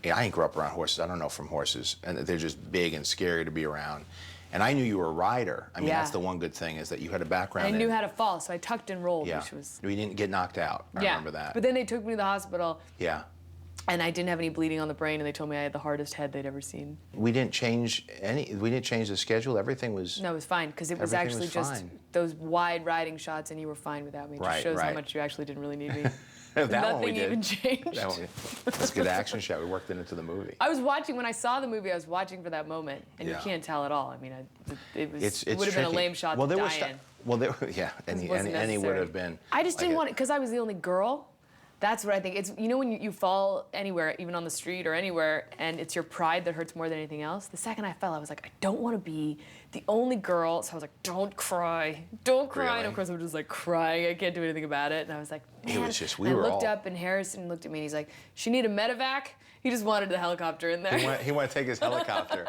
I ain't grew up around horses. I don't know from horses, and they're just big and scary to be around. And I knew you were a rider. I mean, Yeah. that's the one good thing, is that you had a background I in. knew how to fall, so I tucked and rolled, Yeah. which was... We didn't get knocked out. I yeah. remember that. But then they took me to the hospital, Yeah. and I didn't have any bleeding on the brain, and they told me I had the hardest head they'd ever seen. We didn't change the schedule. Everything was. No, it was fine, because it was Everything actually was just fine. those wide riding shots, and you were fine without me. It Right, just shows how right. much you actually didn't really need me. That one we Nothing did. even changed. That one, that's a good action shot. We worked it into the movie. I was watching, when I saw the movie, I was watching for that moment, and you Yeah. can't tell at all. I mean, it was, It's it would have been a tricky. lame shot Well, to there die was in. well, there, yeah, any wasn't would necessary. have been. I just like didn't it. want it, because I was the only girl. That's what I think. It's, when you fall anywhere, even on the street or anywhere, and it's your pride that hurts more than anything else. The second I fell, I was like, I don't want to be the only girl. So I was like, don't cry. Don't cry. And Really? of course I'm just like crying. I can't do anything about it. And I was like, It man. was just- And we were I looked all- up, and Harrison looked at me, and he's like, she need a medevac? He just wanted the helicopter in there. He wanted to take his helicopter.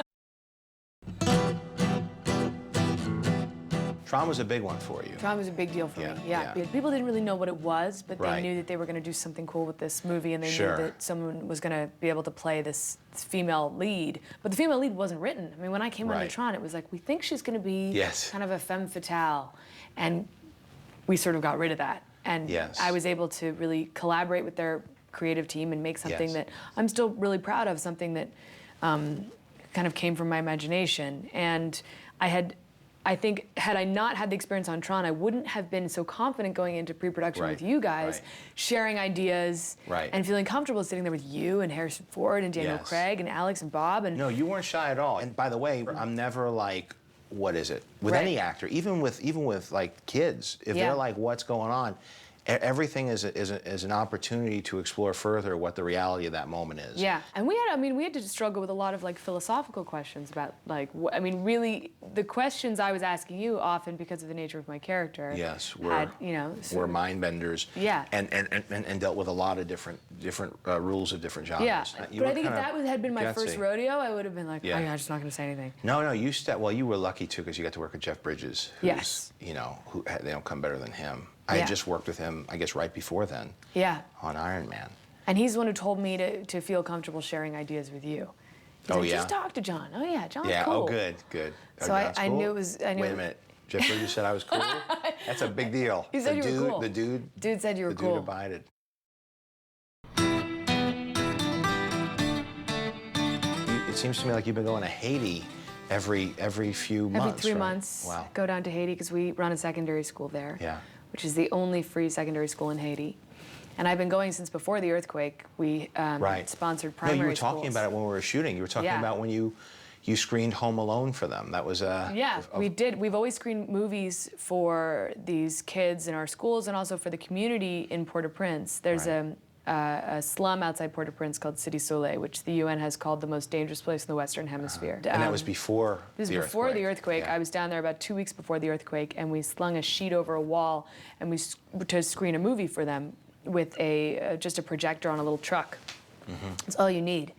Trauma's a big one for you. Trauma was a big deal for Yeah, me. Yeah. yeah. People didn't really know what it was, but Right. they knew that they were going to do something cool with this movie, and they Sure. knew that someone was going to be able to play this female lead. But the female lead wasn't written. I mean, when I came on Right. to Tron, it was like, we think she's going to be Yes. kind of a femme fatale, and we sort of got rid of that. And Yes. I was able to really collaborate with their creative team and make something Yes. that I'm still really proud of, something that kind of came from my imagination. And I think, had I not had the experience on Tron, I wouldn't have been so confident going into pre-production Right, with you guys, right. sharing ideas, Right. and feeling comfortable sitting there with you and Harrison Ford and Daniel Yes. Craig and Alex and Bob. And No, you weren't shy at all. And by the way, I'm never like, what is it? With Right. any actor, even with like kids, if Yeah. they're like, what's going on? Everything is an opportunity to explore further what the reality of that moment is. yeah, and we had to struggle with a lot of like philosophical questions about like, really, the questions I was asking you often because of the nature of my character. Yes, had, we're mind benders. Yeah. And dealt with a lot of different rules of different genres. Yeah, You but I were think if kinda that had been my first gutsy. rodeo, I would have been like, Yeah. I'm just not going to say anything. No, you were lucky too because you got to work with Jeff Bridges, who's, Yes. they don't come better than him. I Yeah. had just worked with him, I guess, right before then Yeah. on Iron Man. And he's the one who told me to feel comfortable sharing ideas with you. He's Oh, like, yeah? just talk to John. Oh yeah, John's Yeah, cool. oh, good. Oh, So John's I cool? knew it was. I knew. Wait a minute. Jeff Bridges said I was cool? That's a big deal. He said the you were cool. The dude. Dude said you were the cool. dude abided. It seems to me like you've been going to Haiti every few months. Every 3 right? months, Wow. go down to Haiti because we run a secondary school there. Yeah. Which is the only free secondary school in Haiti. And I've been going since before the earthquake. We Right. sponsored No, primary you were talking schools. about it when we were shooting. You were talking Yeah. about when you screened Home Alone for them. That was Yeah, we did. We've always screened movies for these kids in our schools and also for the community in Port-au-Prince. There's Right. a slum outside Port-au-Prince called Cité Soleil, which the UN has called the most dangerous place in the Western Hemisphere. And that was before This the is before the earthquake. earthquake. Yeah. I was down there about 2 weeks before the earthquake, and we slung a sheet over a wall, and to screen a movie for them with just a projector on a little truck. Mm-hmm. That's all you need.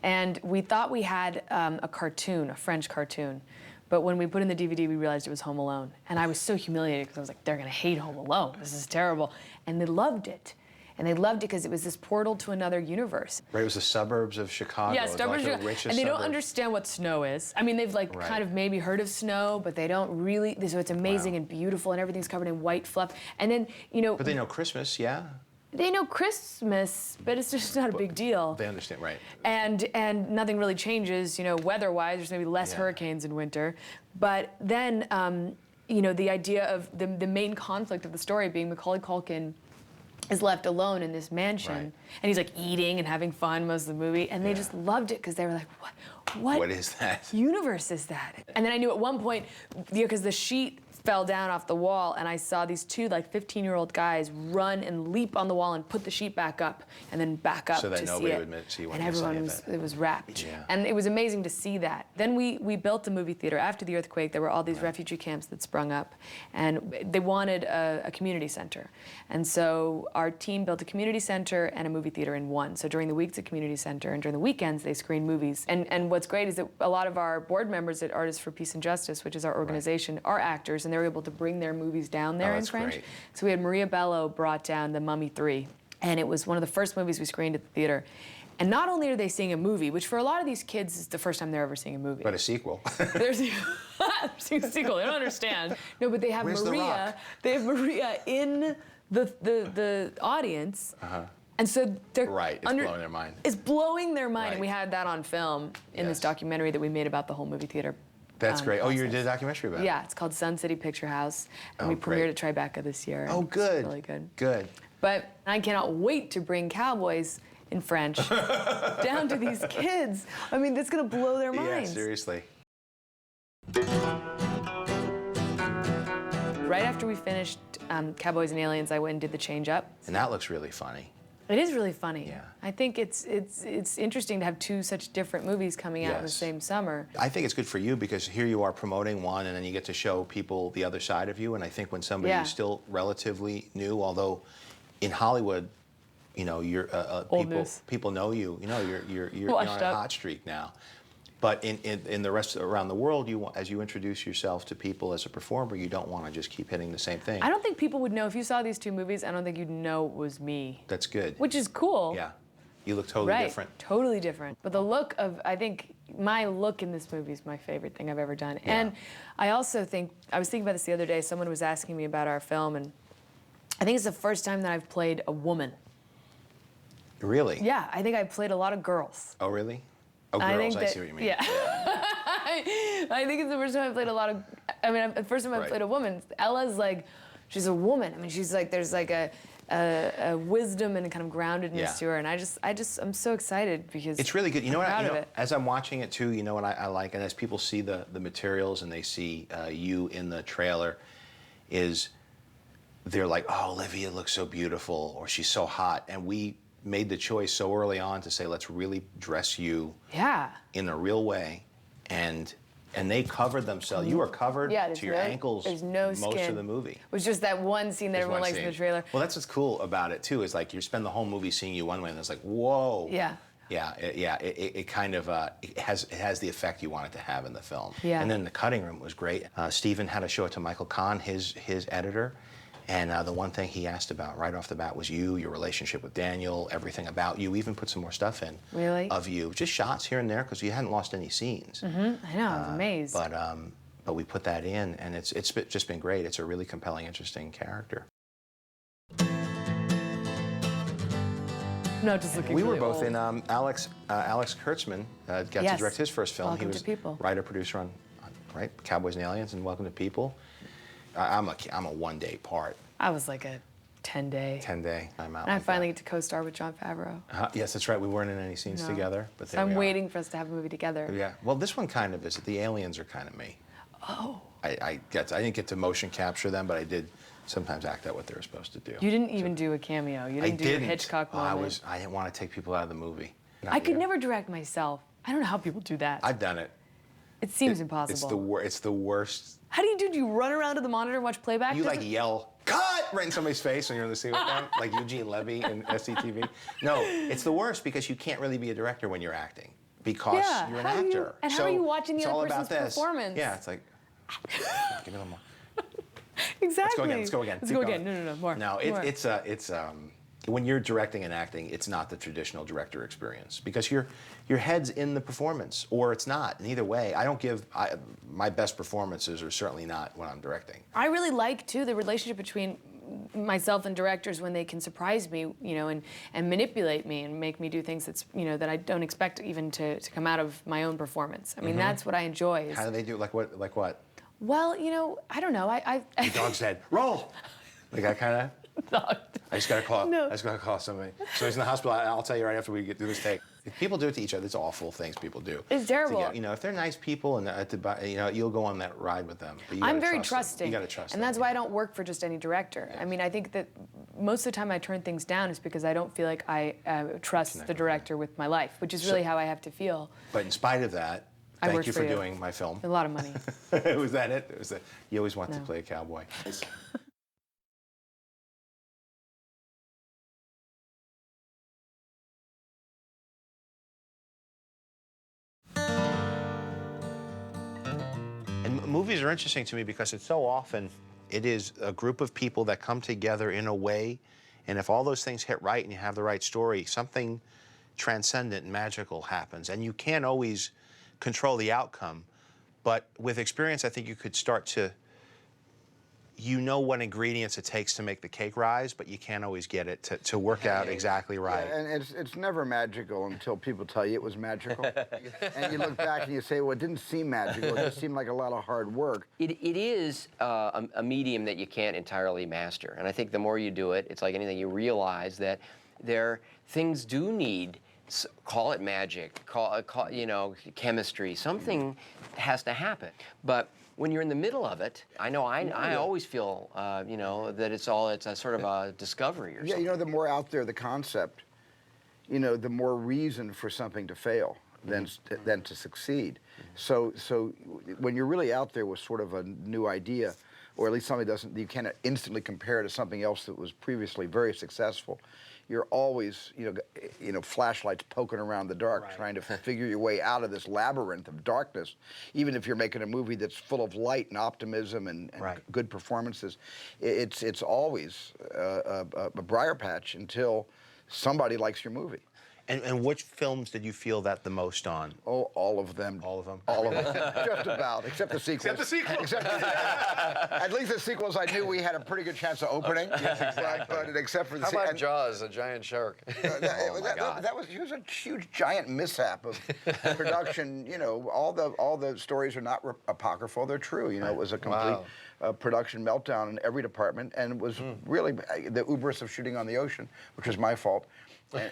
And we thought we had a cartoon, a French cartoon. But when we put in the DVD, we realized it was Home Alone. And I was so humiliated because I was like, they're going to hate Home Alone. This is terrible. And they loved it. And they loved it because it was this portal to another universe. Right, it was the suburbs of Chicago. Yeah, It was suburbs, like the richest and they don't suburb. understand what snow is. I mean, they've like Right. kind of maybe heard of snow, but they don't really. So it's amazing Wow. and beautiful, and everything's covered in white fluff. And then But they know Christmas, yeah? they know Christmas, but it's just not a big deal. They understand, right. And nothing really changes, weather-wise. There's maybe less Yeah. hurricanes in winter, but then the idea of the main conflict of the story being Macaulay Culkin is left alone in this mansion, Right. and he's like eating and having fun most of the movie, and they Yeah. just loved it because they were like, What is that? universe is that? And then I knew at one point, because the sheet fell down off the wall, and I saw these two like 15-year-old guys run and leap on the wall and put the sheet back up and then back up so that to nobody see it. would see and everyone was, it was wrapped. Yeah. And it was amazing to see that. Then we built a movie theater. After the earthquake, there were all these refugee camps that sprung up, and they wanted a community center. And so our team built a community center and a movie theater in one. So during the weeks, a community center, and during the weekends, they screen movies. And what's great is that a lot of our board members at Artists for Peace and Justice, which is our organization, are actors, and they were able to bring their movies down there in French. Great. So we had Maria Bello brought down The Mummy 3, and it was one of the first movies we screened at the theater. And not only are they seeing a movie, which for a lot of these kids is the first time they're ever seeing a movie. But a sequel. They're seeing a sequel. They don't understand. No, but they have Where's Maria. They have Maria in the audience. And so they're Right, it's blowing their mind. It's blowing their mind, and Right. we had that on film in this Yes. documentary that we made about the whole movie theater. That's great. Oh, you process. did a documentary about it? Yeah, it's called Sun City Picture House, and Oh, we great. premiered at Tribeca this year. Oh, and good. It's really good. Good. But I cannot wait to bring Cowboys in French down to these kids. I mean, that's gonna blow their minds. Yeah, seriously. Right after we finished Cowboys and Aliens, I went and did the Change Up. And that looks really funny. It is really funny. Yeah. I think it's interesting to have two such different movies coming out in the Yes. same summer. I think it's good for you because here you are promoting one and then you get to show people the other side of you. And I think when somebody Yeah. is still relatively new, although in Hollywood, you know, you're people know you. You know, you're on Washed a up. hot streak now. But in the rest around the world, as you introduce yourself to people as a performer, you don't want to just keep hitting the same thing. I don't think people would know if you saw these two movies. I don't think you'd know it was me. That's good. Which is cool. Yeah, you look totally Right, different. totally different. But the look of, I think, my look in this movie is my favorite thing I've ever done. And I also think, I was thinking about this the other day, someone was asking me about our film, and I think it's the first time that I've played a woman. Really? Yeah, I think I played a lot of girls. Oh, really? Oh, I girls, think I see what you mean. Yeah. I think it's the first time I played a lot of, I mean, the first time I Right. played a woman. Ella's like, she's a woman. I mean, she's like, there's like a wisdom and a kind of groundedness Yeah. to her. And I'm so excited because It's really good. You know what? I'm proud of it. As I'm watching it too, you know what I like, and as people see the materials and they see you in the trailer, is they're like, "Oh, Olivia looks so beautiful," or "She's so hot," and we made the choice so early on to say, "Let's really dress you Yeah. in a real way," and they covered themselves. You were covered Yeah, to your ankles there's no most skin. of the movie. It was just that one scene that There's everyone one likes in the scene. trailer. Well, that's what's cool about it too. Is like you spend the whole movie seeing you one way, and it's like, whoa. Yeah. Yeah, it kind of it has the effect you want it to have in the film. Yeah. And then the cutting room was great. Stephen had to show it to Michael Kahn, his editor, and the one thing he asked about right off the bat was you, your relationship with Daniel, everything about you. We even put some more stuff in. Really? Of you, just shots here and there because you hadn't lost any scenes. I know, I was amazed. But we put that in, and it's just been great. It's a really compelling, interesting character. No, just looking We were really both old. in Alex Kurtzman got to Yes. direct his first film. Welcome he to was People. writer producer on right Cowboys and Aliens and Welcome to People. I'm a 1-day part, I was like a 10-day. 10-day. I'm out. And I like finally that. get to co-star with Jon Favreau. Yes, that's right. We weren't in any scenes No. together, but So there I'm we are. waiting for us to have a movie together. Yeah. Well, this one kind of is. The aliens are kind of me. Oh. I didn't get to motion capture them, but I did sometimes act out what they were supposed to do. You didn't even do a cameo. You didn't do your Hitchcock moment. I didn't want to take people out of the movie. I could never direct myself. I don't know how people do that. I've done it. It seems impossible. It's the worst. How do you run around to the monitor and watch playback? You like yell, "Cut!" right in somebody's face when you're in the scene with them, like Eugene Levy in SCTV. No, it's the worst because you can't really be a director when you're acting because Yeah, you're an how do you- actor. and how are you watching the it's other all about person's this. performance? Yeah, it's like, give me a little more. Exactly. Let's go again. Let's Keep go going. again. No, more. No, more. it's when you're directing and acting, it's not the traditional director experience because your head's in the performance, or it's not. And either way, my best performances are certainly not when I'm directing. I really like too the relationship between myself and directors when they can surprise me, and manipulate me and make me do things that I don't expect even to come out of my own performance. I mean, that's what I enjoy. How do they do? Like what? Like what? Well, I don't know. The dog's dead. Roll. Like that kind of. I just gotta call. No. I just gotta call somebody. So he's in the hospital. I'll tell you right after we get through this take. If people do it to each other, it's awful things people do. It's terrible. So, if they're nice people and you'll go on that ride with them. But I'm very trusting. You gotta trust and them. that's why I don't work for just any director. Yes. I mean, I think that most of the time I turn things down is because I don't feel like I trust the director with my life, which is really how I have to feel. But in spite of that, thank you for doing my film. A lot of money. Was that it? Was that you always want to play a cowboy? And movies are interesting to me because it's so often it is a group of people that come together in a way, and if all those things hit right and you have the right story, something transcendent and magical happens. And you can't always control the outcome, but with experience, I think you could start to, what ingredients it takes to make the cake rise, but you can't always get it to work out exactly right. Yeah, and it's never magical until people tell you it was magical. And you look back and you say, well, it didn't seem magical. It just seemed like a lot of hard work. It is a medium that you can't entirely master. And I think the more you do it, it's like anything, you realize that things do need, call it magic, call chemistry. Something has to happen. But when you're in the middle of it, I know I always feel, that it's a sort of a discovery or something. Yeah, the more out there the concept, the more reason for something to fail than to succeed. So when you're really out there with sort of a new idea, or at least something you can't instantly compare to something else that was previously very successful, you're always, flashlights poking around the dark, trying to figure your way out of this labyrinth of darkness. Even if you're making a movie that's full of light and optimism and good performances, it's always a briar patch until somebody likes your movie. And which films did you feel that the most on? Oh, all of them. All of them? All of them. Just about, except the sequels. At least the sequels I knew we had a pretty good chance of opening. Yes, exactly. But except for the How about Jaws, a giant shark? That was a huge, giant mishap of production. All the stories are not apocryphal; they're true. It was a complete production meltdown in every department, and it was really the hubris of shooting on the ocean, which was my fault.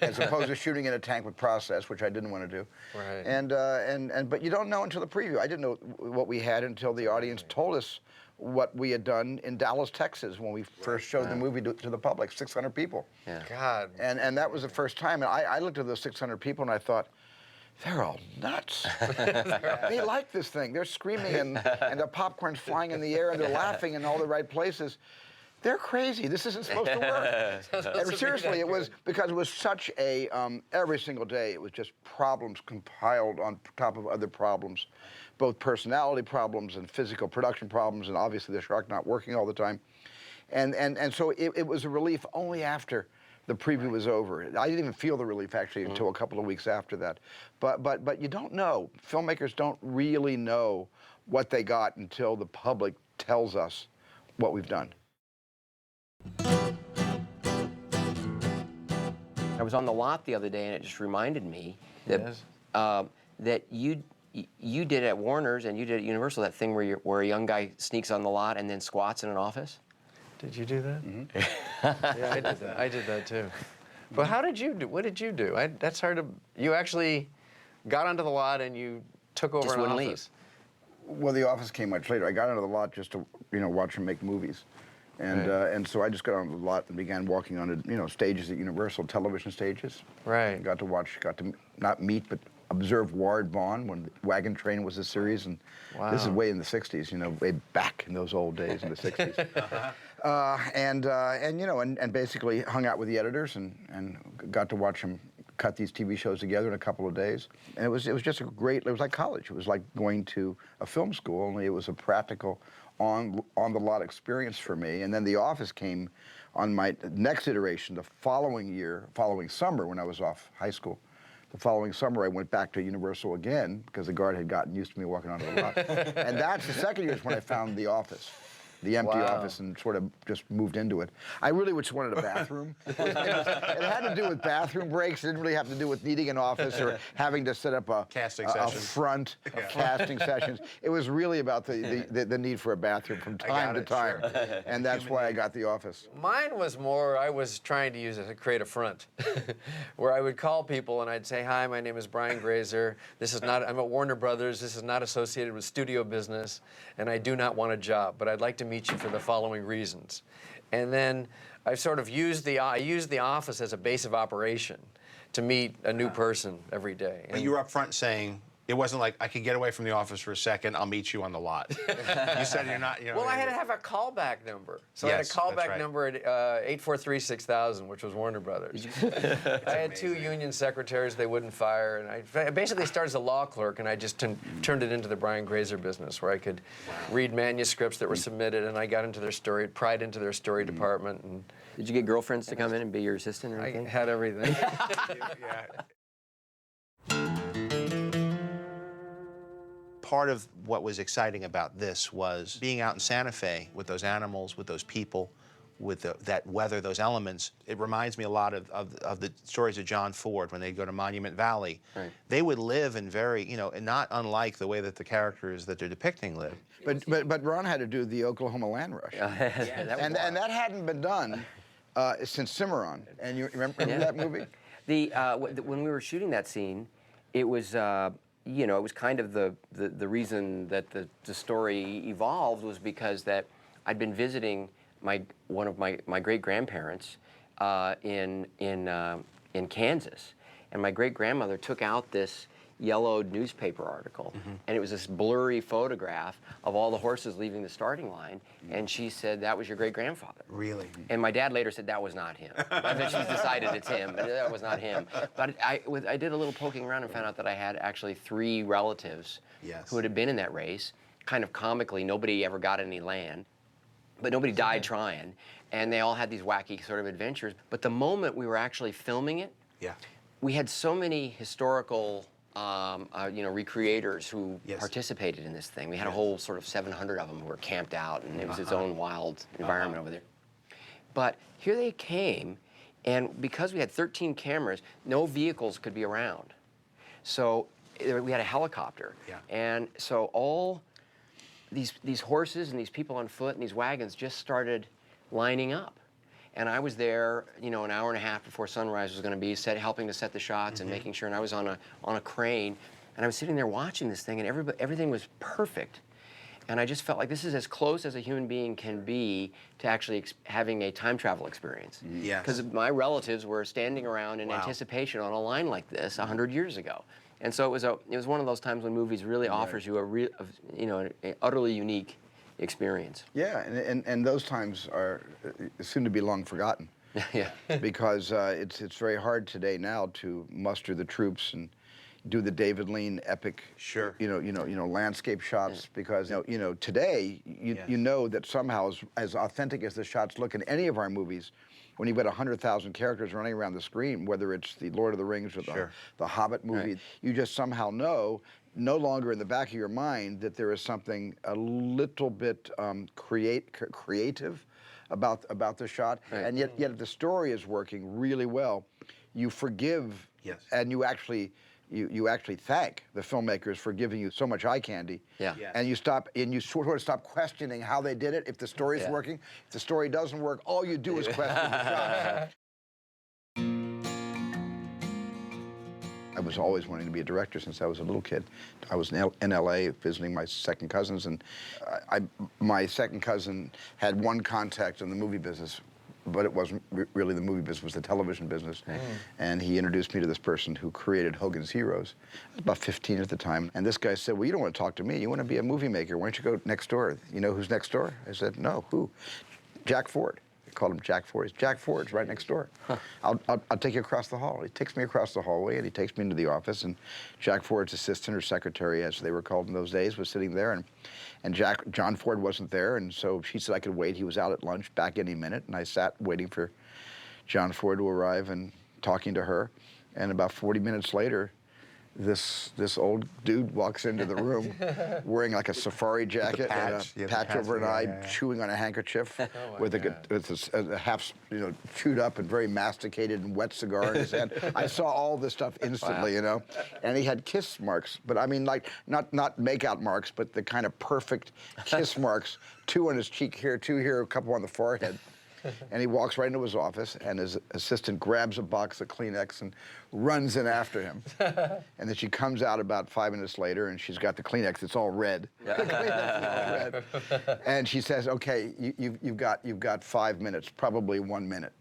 As opposed to shooting in a tank with process, which I didn't want to do. Right. But you don't know until the preview. I didn't know what we had until the audience told us what we had done in Dallas, Texas, when we first showed the movie to the public, 600 people. Yeah. God. And that was the first time. And I looked at those 600 people and I thought, they're all nuts. They like this thing. They're screaming and the popcorn's flying in the air and they're laughing in all the right places. They're crazy. This isn't supposed to work. And seriously, it was because it was such a, every single day, it was just problems compiled on top of other problems, both personality problems and physical production problems, and obviously the shark not working all the time. And so it was a relief only after the preview was over. I didn't even feel the relief actually until a couple of weeks after that. But you don't know. Filmmakers don't really know what they got until the public tells us what we've done. I was on the lot the other day, and it just reminded me that that you did at Warner's and you did at Universal that thing where a young guy sneaks on the lot and then squats in an office. Did you do that? Mm-hmm. Yeah, I did that. I did that too. But how did you do? What did you do? That's hard to. You actually got onto the lot and you took over an office. Well, the office came much later. I got onto the lot just to watch him make movies. And so I just got on the lot and began walking on stages at Universal, television stages. Right. Got to not meet, but observe Ward Vaughn when Wagon Train was a series, and this is way in the '60s, way back in those old days in the '60s. And basically hung out with the editors and got to watch them cut these TV shows together in a couple of days. And it was just it was like college. It was like going to a film school, only it was a practical on the lot experience for me. And then The Office came on my next iteration the following summer when I was off high school. The following summer I went back to Universal again because the guard had gotten used to me walking onto the lot. And that's the second year is when I found The Office. the empty Wow. office and sort of just moved into it. I really just wanted a bathroom. It had to do with bathroom breaks. It didn't really have to do with needing an office or having to set up a Casting a sessions. front of casting sessions. It was really about the need for a bathroom from time to time. And that's why I got the office. Mine was more, I was trying to use it to create a front, where I would call people and I'd say, hi, my name is Brian Grazer. This is not, I'm at Warner Brothers. This is not associated with studio business, and I do not want a job, but I'd like to meet you for the following reasons. And then I sort of used the office as a base of operation to meet a new person every day. But you were up front saying, it wasn't like, I could get away from the office for a second, I'll meet you on the lot. You said you're not, you know. Well, I had to have a callback number. So Yes, I had a that's callback right. number at 843-6000, which was Warner Brothers. I had two union secretaries they wouldn't fire, and I basically started as a law clerk, and I just turned it into the Brian Grazer business, where I could read manuscripts that were submitted, and I got into their story, pried into their story department. And Did you get girlfriends to come in and be your assistant or I anything? had everything. Part of what was exciting about this was being out in Santa Fe with those animals, with those people, with that weather, those elements. It reminds me a lot of the stories of John Ford when they go to Monument Valley. Right. They would live in very, you know, not unlike the way that the characters that they're depicting live. But Ron had to do the Oklahoma land rush. And that hadn't been done since Cimarron. And you remember that movie? When we were shooting that scene, it was, you know, it was kind of the reason that the story evolved was because that I'd been visiting one of my great grandparents in Kansas, and my great grandmother took out this yellowed newspaper article, and it was this blurry photograph of all the horses leaving the starting line, and she said, that was your great-grandfather. Really? And my dad later said that was not him. And then she's decided it's him, but that was not him. But I did a little poking around and found out that I had actually 3 relatives who had been in that race. Kind of comically, nobody ever got any land, but nobody died trying, and they all had these wacky sort of adventures. But the moment we were actually filming it, we had so many historical you know, recreators who participated in this thing. We had a whole sort of 700 of them who were camped out, and it was its own wild environment over there. But here they came, and because we had 13 cameras, no vehicles could be around. So we had a helicopter. And so all these horses and these people on foot and these wagons just started lining up. And I was there, you know, an hour and a half before sunrise was going to be, helping to set the shots and making sure. And I was on a crane, and I was sitting there watching this thing, and everything was perfect. And I just felt like this is as close as a human being can be to actually having a time travel experience. Because my relatives were standing around in anticipation on a line like this 100 years ago. And so it was one of those times when movies really offers you an utterly unique experience. Yeah, and those times are soon to be long forgotten. Because it's very hard today now to muster the troops and do the David Lean epic, you know, landscape shots. Because you know today you know that somehow as authentic as the shots look in any of our movies, when you've got 100,000 characters running around the screen, whether it's the Lord of the Rings or the Hobbit movie, you just somehow know, no longer in the back of your mind, that there is something a little bit creative about the shot. And yet if the story is working really well, you forgive and you actually thank the filmmakers for giving you so much eye candy. And you sort of stop questioning how they did it. If the story's working, if the story doesn't work, all you do is question the shot. I was always wanting to be a director since I was a little kid. I was in LA visiting my second cousins, and my second cousin had one contact in the movie business, but it wasn't really the movie business, it was the television business. And he introduced me to this person who created Hogan's Heroes. I was about 15 at the time. And this guy said, well, you don't want to talk to me. You want to be a movie maker. Why don't you go next door? You know who's next door? I said, no, who? Jack Ford. I called him Jack Ford. He's Jack Ford's right next door. I'll take you across the hall. He takes me across the hallway, and he takes me into the office, and Jack Ford's assistant or secretary, as they were called in those days, was sitting there, and Jon Ford wasn't there, and so she said I could wait. He was out at lunch, back any minute, and I sat waiting for Jon Ford to arrive and talking to her, and about 40 minutes later, this old dude walks into the room wearing like a safari jacket patch. and a patch over an eye, chewing on a handkerchief with a half, chewed up and very masticated and wet cigar in his hand. I saw all this stuff instantly, and he had kiss marks, but I mean, like not make-out marks, but the kind of perfect kiss marks, 2 on his cheek here, 2 here, a couple on the forehead. And he walks right into his office, and his assistant grabs a box of Kleenex and runs in after him. And then she comes out about 5 minutes later, and she's got the Kleenex. It's all red. The Kleenex is all red. And she says, "Okay, you've got 5 minutes, probably 1 minute,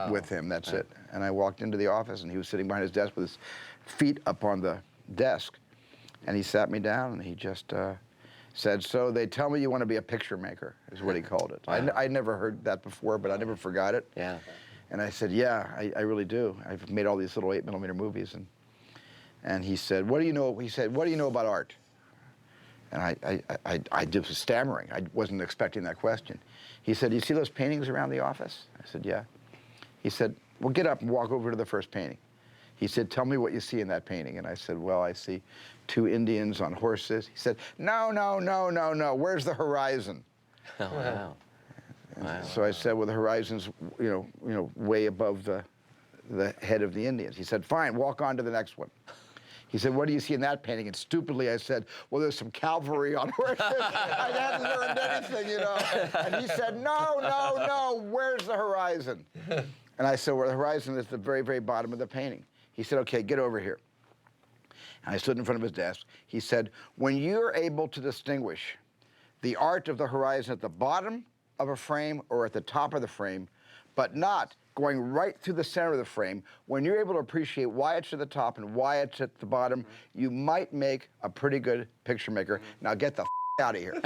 with him. That's it." And I walked into the office, and he was sitting behind his desk with his feet up on the desk, and he sat me down, and he just said, "So they tell me you want to be a picture maker," is what he called it. I never heard that before, but I never forgot it. Yeah. And I said, "Yeah, I really do. I've made all these little 8mm movies." And he said, "What do you know?" He said, "What do you know about art?" And I just was stammering. I wasn't expecting that question. He said, "You see those paintings around the office?" I said, "Yeah." He said, "Well, get up and walk over to the first painting." He said, "Tell me what you see in that painting." And I said, "Well, I see 2 Indians on horses." He said, "No, no, no, no, no. Where's the horizon?" Oh, wow. Wow. So I said, "Well, the horizon's, way above the head of the Indians." He said, "Fine, walk on to the next one." He said, "What do you see in that painting?" And stupidly I said, "Well, there's some cavalry on horses." I hadn't learned anything, And he said, "No, no, no. Where's the horizon?" And I said, "Well, the horizon is the very, very bottom of the painting." He said, "Okay, get over here." And I stood in front of his desk. He said, "When you're able to distinguish the art of the horizon at the bottom of a frame or at the top of the frame, but not going right through the center of the frame, when you're able to appreciate why it's at the top and why it's at the bottom, you might make a pretty good picture maker. Now get the out of here."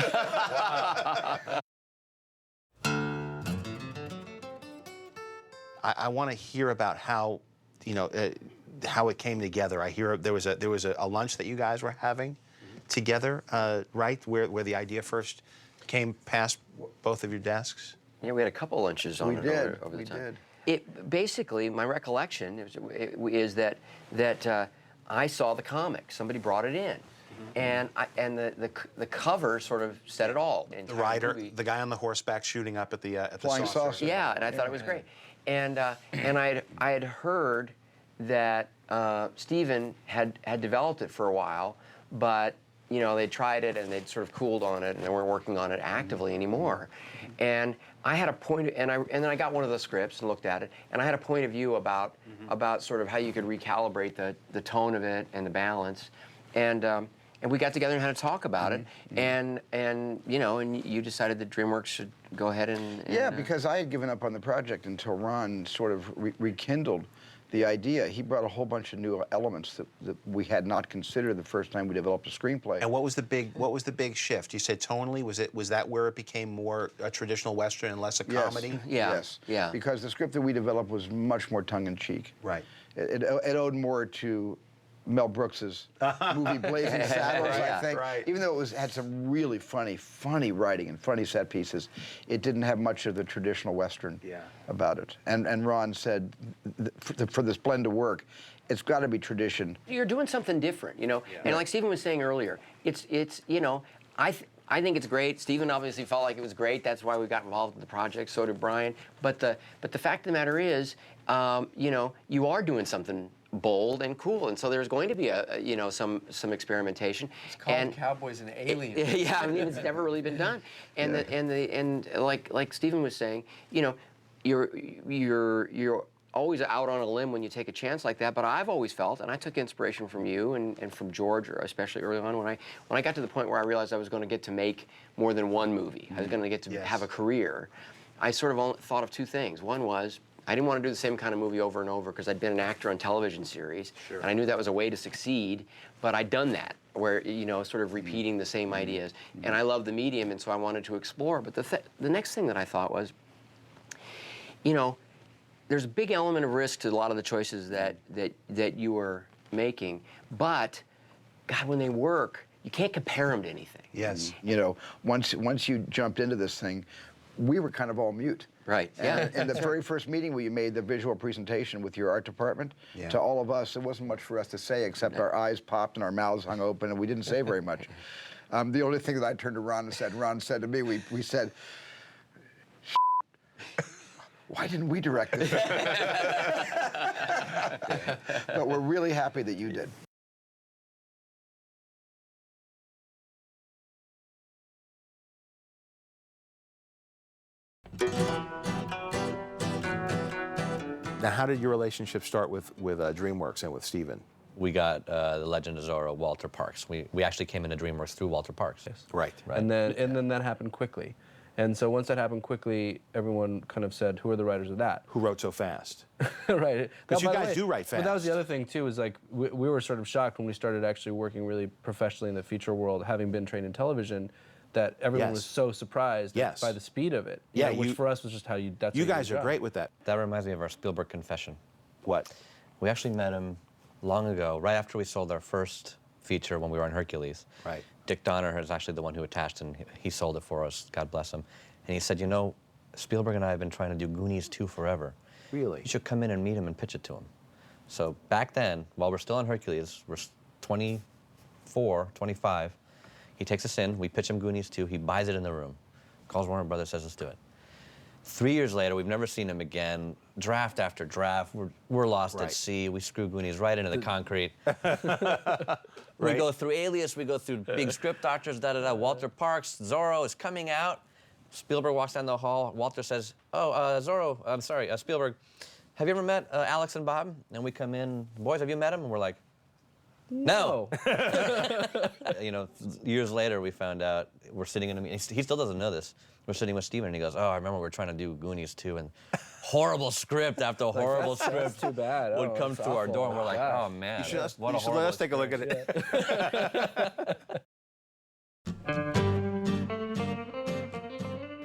I want to hear about how, how it came together. I hear there was a lunch that you guys were having together, right? Where the idea first came past both of your desks. Yeah, we had a couple lunches on it over the time. We did. It basically, my recollection is that I saw the comic. Somebody brought it in, and the cover sort of said it all. The rider, the guy on the horseback shooting up at the Flying saucer. Yeah, and I thought it was great. And I had heard that Stephen had developed it for a while, but they tried it and they'd sort of cooled on it and they weren't working on it actively anymore. And I had a point, and then I got one of the scripts and looked at it, and I had a point of view about sort of how you could recalibrate the tone of it and the balance, and we got together and had a talk about it, and you decided that DreamWorks should go ahead and yeah, because I had given up on the project until Ron sort of rekindled the idea. He brought a whole bunch of new elements that we had not considered the first time we developed a screenplay. And what was the big shift? You said tonally. Was that where it became more a traditional Western and less a comedy? Yes. Yeah. Because the script that we developed was much more tongue-in-cheek. Right. It owed more to Mel Brooks's movie Blazing Saddles, I think. Right. Even though it had some really funny writing and funny set pieces, it didn't have much of the traditional Western about it. And Ron said, for this blend to work, it's got to be tradition. You're doing something different, And like Stephen was saying earlier, it's I think it's great. Stephen obviously felt like it was great. That's why we got involved in the project. So did Brian. But the fact of the matter is, you are doing something bold and cool, and so there's going to be some experimentation. It's called Cowboys and Aliens. Yeah, I mean it's never really been done. And like Stephen was saying, you're always out on a limb when you take a chance like that. But I've always felt, and I took inspiration from you and from George, especially early on when I got to the point where I realized I was going to get to make more than one movie. I was going to get to have a career. I sort of thought of two things. One was, I didn't want to do the same kind of movie over and over because I'd been an actor on television series, and I knew that was a way to succeed, but I'd done that, where, sort of repeating the same ideas. And I love the medium, and so I wanted to explore. But the next thing that I thought was, there's a big element of risk to a lot of the choices that you are making, but, God, when they work, you can't compare them to anything. Yes. Once you jumped into this thing, we were kind of all mute. Right. Yeah. And the very first meeting where you made the visual presentation with your art department, to all of us, there wasn't much for us to say except our eyes popped and our mouths hung open, and we didn't say very much. The only thing that I turned to Ron said to me, we said, why didn't we direct this? But we're really happy that you did. Now, how did your relationship start with DreamWorks and with Steven? We got The Legend of Zorro, Walter Parks. We actually came into DreamWorks through Walter Parks. Right. And then that happened quickly. And so once that happened quickly, everyone kind of said, who are the writers of that? Who wrote so fast? Right. Because you By the guys way, do write fast. But that was the other thing, too, is like we were sort of shocked when we started actually working really professionally in the feature world, having been trained in television, that everyone was so surprised by the speed of it. Yeah, which for us was just how you, that's you how do guys your are job. great with that. That reminds me of our Spielberg confession. What? We actually met him long ago, right after we sold our first feature when we were on Hercules. Right. Dick Donner is actually the one who attached, and he sold it for us, God bless him. And he said, you know, Spielberg and I have been trying to do Goonies 2 forever. Really? You should come in and meet him and pitch it to him. So back then, while we're still on Hercules, we're 24, 25, he takes us in, we pitch him Goonies 2, he buys it in the room, calls Warner Brothers, says, let's do it. 3 years later, we've never seen him again. Draft after draft, we're lost at sea. We screw Goonies right into the concrete. We go through Alias, we go through big script doctors, da-da-da. Walter Parks, Zorro is coming out. Spielberg walks down the hall. Walter says, Spielberg, have you ever met Alex and Bob? And we come in, boys, have you met him? And we're like, no. You know, years later, we found out, we're sitting in a meeting. He still doesn't know this. We're sitting with Steven, and he goes, oh, I remember we were trying to do Goonies 2, and horrible script after horrible script too bad. would come through our door, and we're like, oh, man, You should what a let horrible us take a look at it.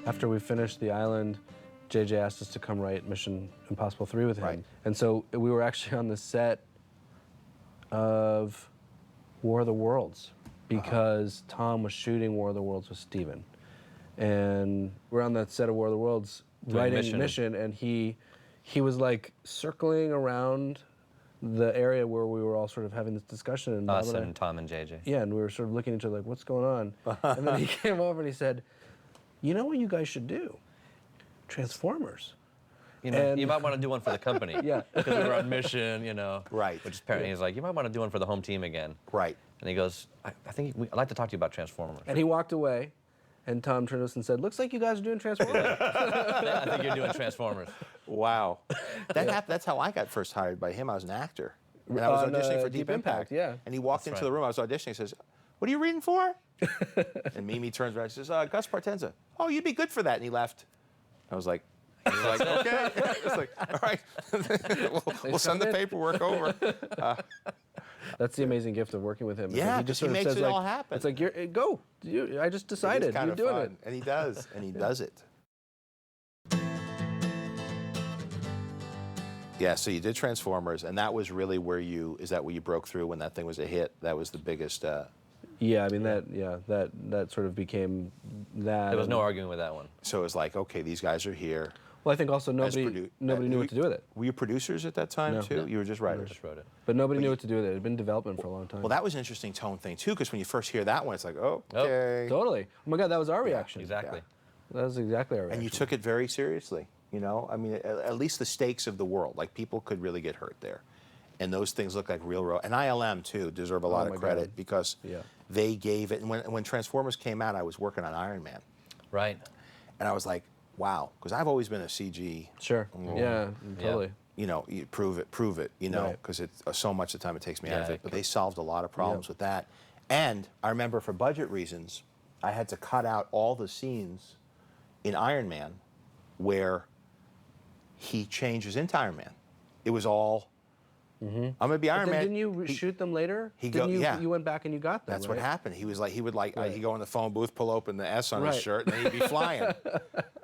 After we finished The Island, JJ asked us to come write Mission Impossible 3 with him. Right. And so we were actually on the set of War of the Worlds because Tom was shooting War of the Worlds with Steven. And we're on that set of War of the Worlds writing Mission, and he was like circling around the area where we were all sort of having this discussion. And Us and Tom and JJ. Yeah, and we were sort of looking at each other like, what's going on? And then he came over and he said, you know what you guys should do? Transformers. You know, you might want to do one for the company. Yeah. Because we were on Mission, you know. Right. Which is apparently, he's like, you might want to do one for the home team again. Right. And he goes, I think I'd like to talk to you about Transformers. And he walked away, and Tom turned to us and said, looks like you guys are doing Transformers. I think you're doing Transformers. Wow. That's how I got first hired by him. I was an actor. And I was auditioning for Deep Impact. Yeah. And he walked into the room, I was auditioning, he says, what are you reading for? And Mimi turns around and says, Gus Partenza. Oh, you'd be good for that. And he left. I was like, okay. I was like, all right. we'll send the paperwork over. That's the amazing gift of working with him. Yeah, he just he sort of makes says, it like, all happen. It's like, go. I just decided. You're doing it. And he does. And he does it. Yeah, so you did Transformers, and that was really where is that where you broke through when that thing was a hit? That was the biggest. Yeah, I mean, that sort of became that. There was no arguing with that one. So it was like, okay, these guys are here. Well, I think also nobody knew what to do with it. Were you producers at that time, too? No. You were just writers? I just wrote it. But nobody knew what to do with it. It had been in development for a long time. Well, that was an interesting tone thing, too, because when you first hear that one, it's like, okay. Totally. Oh, my God, that was our reaction. Exactly. That was exactly our reaction. And you took it very seriously, you know? I mean, at least the stakes of the world. Like, people could really get hurt there. And those things look like real. And ILM, too, deserve a lot of credit because they gave it. And when Transformers came out, I was working on Iron Man. Right. And I was like, wow, because I've always been a CG. Sure. Yeah, totally. You know, you prove it, you know, because it's so much of the time it takes me out of it. But they solved a lot of problems with that. And I remember for budget reasons, I had to cut out all the scenes in Iron Man where he changes into Iron Man. It was all, I'm going to be Iron Man. Didn't you shoot them later? You went back and you got them, That's what happened. He was like, he'd go in the phone booth, pull open the S on his shirt, and then he'd be flying.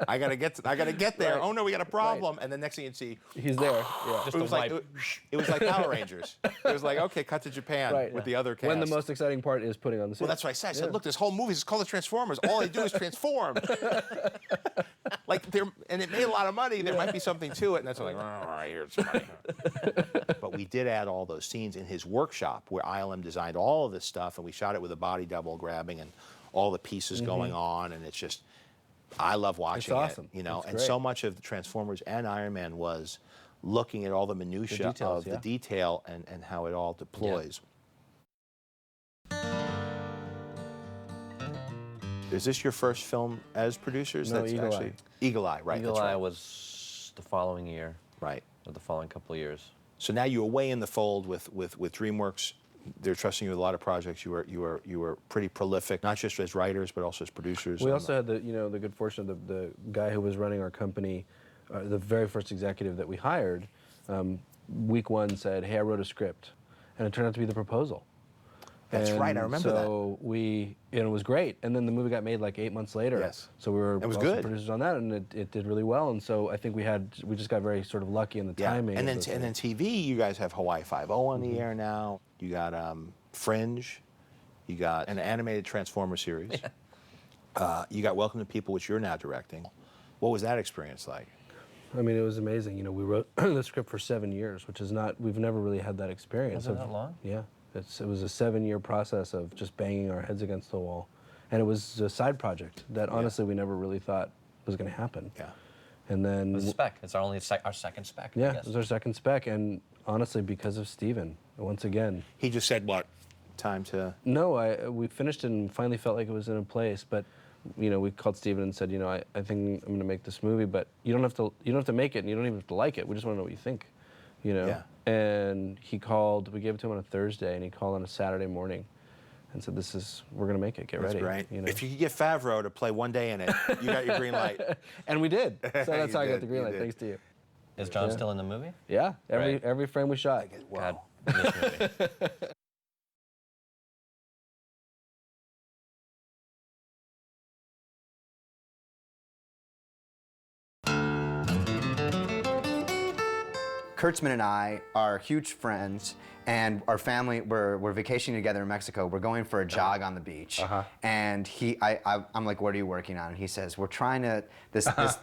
I gotta get there. Oh no, we got a problem. And the next thing you'd see, he's there. Yeah. Just it was like Power Rangers. It was like, okay, cut to Japan with the other cast. When the most exciting part is putting on the suit. Well, that's what I said. I said, look, this whole movie is called The Transformers. All they do is transform. and it made a lot of money. There might be something to it, and that's like, all right, here's money. But we did add all those scenes in his workshop where ILM designed all of this stuff, and we shot it with a body double grabbing and all the pieces going on, and it's just, I love watching awesome. it, you know. It's and great. so much of the Transformers and Iron Man was looking at all the minutia details, of the detail and how it all deploys. Is this your first film as producers? No, Eagle Eye. Eagle Eye, right? Eagle that's Eye right. was the following year, Right. or the following couple of years. So now you were way in the fold with DreamWorks. They're trusting you with a lot of projects. You were pretty prolific, not just as writers but also as producers. We also had the good fortune of the guy who was running our company, the very first executive that we hired. Week one said, "Hey, I wrote a script," and it turned out to be the proposal. That's right, I remember that. So it was great, and then the movie got made like 8 months later. Yes. So we were It was also good. producers on that, and it did really well. And so I think we just got very sort of lucky in the timing. And of then the and thing. then TV, you guys have Hawaii Five-0 on the air now. You got Fringe. You got an animated Transformer series. You got Welcome to People, which you're now directing. What was that experience like? I mean, it was amazing. We wrote the script for 7 years, which is we've never really had that experience. Was it that long? Yeah. It was a 7-year process of just banging our heads against the wall. And it was a side project that honestly we never really thought was going to happen. Yeah. And then... It was a spec. It's our second spec. I Yeah, guess. it was our second spec. And honestly, because of Steven, once again. He just said, what, time to... No, we finished it and finally felt like it was in a place. But, we called Steven and said, I think I'm going to make this movie, but you don't have to make it and you don't even have to like it. We just want to know what you think, Yeah. And he called, we gave it to him on a Thursday, and he called on a Saturday morning and said, we're going to make it, get ready. That's great. If you could get Favreau to play one day in it, you got your green light. And we did. So that's how I got the green you light, did. thanks to you. Is John still in the movie? Yeah, Right. every frame we shot. God, this movie. Kurtzman and I are huge friends, and our family, we're vacationing together in Mexico. We're going for a jog on the beach, and I'm like, "What are you working on?" And he says, "We're trying to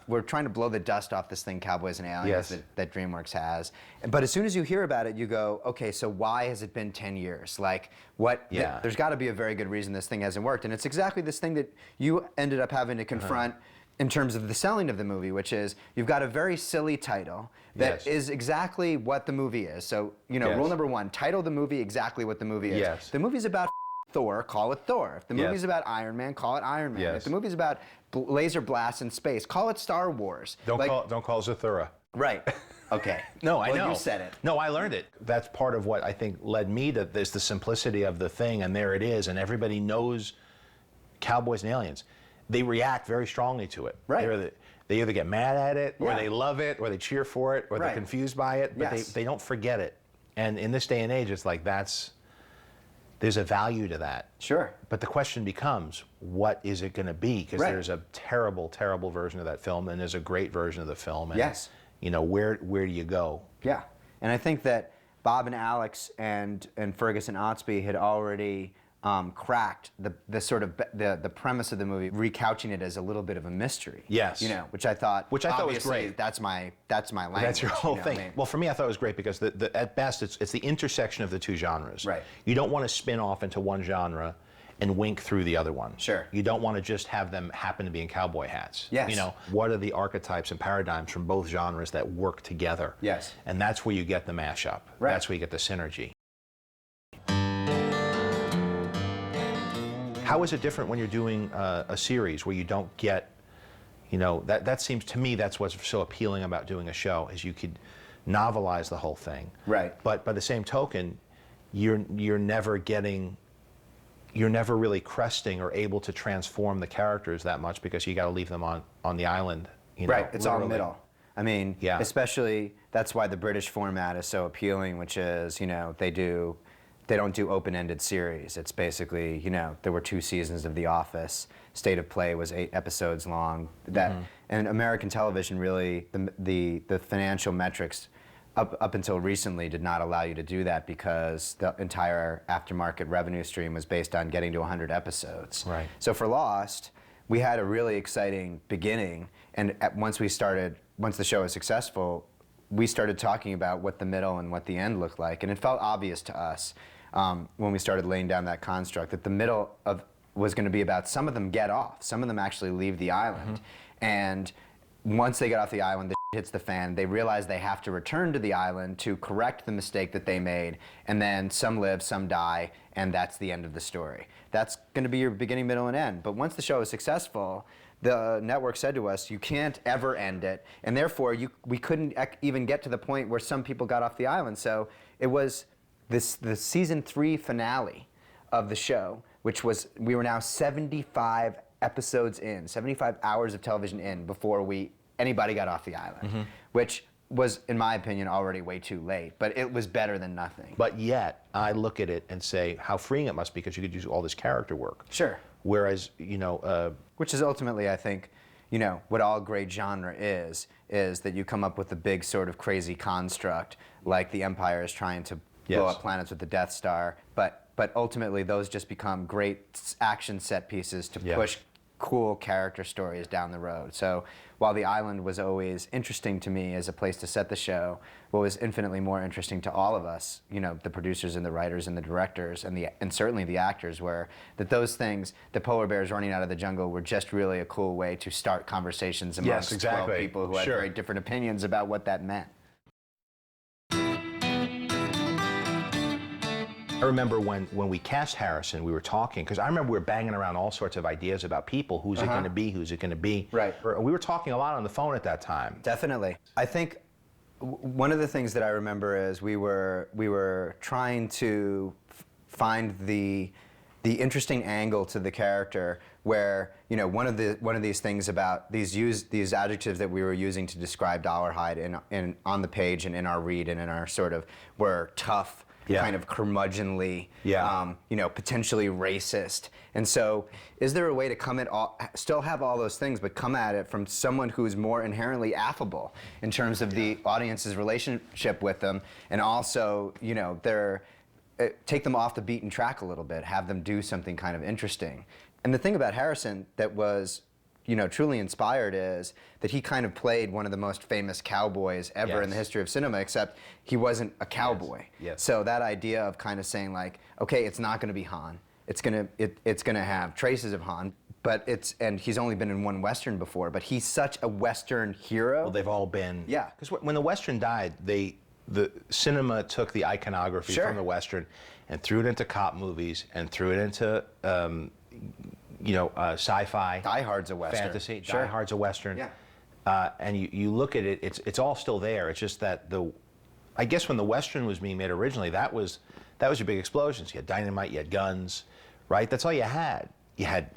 we're trying to blow the dust off this thing, Cowboys and Aliens, Yes. that DreamWorks has." But as soon as you hear about it, you go, "Okay, so why has it been 10 years? Like, what? Yeah. There's got to be a very good reason this thing hasn't worked." And it's exactly this thing that you ended up having to confront. In terms of the selling of the movie, which is you've got a very silly title that is exactly what the movie is. So, rule number one, title the movie exactly what the movie is. Yes. The movie's about Thor, call it Thor. If the movie's about Iron Man, call it Iron Man. Yes. If the movie's about laser blasts in space, call it Star Wars. Don't call Zathura. Right. Okay. No, I know. Well, you said it. No, I learned it. That's part of what I think led me to this, the simplicity of the thing, and there it is, and everybody knows Cowboys and Aliens. They react very strongly to it. Right. They either get mad at it, or they love it, or they cheer for it, or they're Right. confused by it, but Yes. they don't forget it. And in this day and age, it's like there's a value to that. Sure. But the question becomes, what is it going to be? Because Right. there's a terrible, terrible version of that film, and there's a great version of the film. And, Yes. Where do you go? Yeah. And I think that Bob and Alex and Ferguson Otsby had already cracked the sort of the premise of the movie, recouching it as a little bit of a mystery. Yes. Which I thought was obviously, great. That's my language. That's your whole what thing. I mean? Well, for me, I thought it was great because at best, it's the intersection of the two genres. Right. You don't want to spin off into one genre and wink through the other one. Sure. You don't want to just have them happen to be in cowboy hats. Yes. What are the archetypes and paradigms from both genres that work together? Yes. And that's where you get the mashup. Right. That's where you get the synergy. How is it different when you're doing a series where you don't get, that seems to me that's what's so appealing about doing a show is you could novelize the whole thing. Right. But by the same token, you're never really cresting or able to transform the characters that much because you got to leave them on the island. Right. It's all literally. middle. I mean, especially that's why the British format is so appealing, which is they don't do open-ended series. It's basically, there were 2 seasons of The Office. State of Play was 8 episodes long. And American television really, the financial metrics up until recently did not allow you to do that because the entire aftermarket revenue stream was based on getting to 100 episodes. Right. So for Lost, we had a really exciting beginning, and once the show was successful, we started talking about what the middle and what the end looked like, and it felt obvious to us when we started laying down that construct that the middle was going to be about some of them get off, some of them actually leave the island, and once they get off the island, the hits the fan, they realize they have to return to the island to correct the mistake that they made, and then some live, some die, and that's the end of the story. That's going to be your beginning, middle, and end. But once the show is successful, the network said to us, you can't ever end it, and therefore we couldn't even get to the point where some people got off the island. So it was the season 3 finale of the show, which was, we were now 75 episodes in, 75 hours of television in before anybody got off the island, which was, in my opinion, already way too late, but it was better than nothing. But yet, I look at it and say how freeing it must be, because you could do all this character work. Sure. Whereas, you know... which is ultimately, I think, you know, what all great genre is that you come up with a big sort of crazy construct, like the Empire is trying to blow up planets with the Death Star, but ultimately those just become great action set pieces to push cool character stories down the road. So while the island was always interesting to me as a place to set the show, what was infinitely more interesting to all of us, you know, the producers and the writers and the directors and certainly the actors, were that those things, the polar bears running out of the jungle, were just really a cool way to start conversations amongst 12 people who had very different opinions about what that meant. I remember when we cast Harrison, we were talking, because I remember we were banging around all sorts of ideas about people. Who's it going to be? Who's it going to be? Right. We were talking a lot on the phone at that time. Definitely. I think one of the things that I remember is we were trying to find the interesting angle to the character, where, you know, one of these things about these adjectives that we were using to describe Dollarhide on the page and in our read and in our sort of, were tough, kind of curmudgeonly, you know, potentially racist. And so, is there a way to still have all those things, but come at it from someone who's more inherently affable in terms of the audience's relationship with them, and also, you know, take them off the beaten track a little bit, have them do something kind of interesting. And the thing about Harrison that was, you know, truly inspired is that he kind of played one of the most famous cowboys ever in the history of cinema, except he wasn't a cowboy. So that idea of kind of saying, like, okay, it's not going to be Han. It's gonna have traces of Han, and he's only been in one Western before, but he's such a Western hero. Well, they've all been. Yeah. Because when the Western died, the cinema took the iconography from the Western and threw it into cop movies and threw it into you know, sci-fi. Die Hard's a Western. Fantasy. Die Hard's a Western. Yeah. And you look at it, it's all still there. It's just that I guess when the Western was being made originally, that was your big explosions. You had dynamite, you had guns, right? That's all you had. You had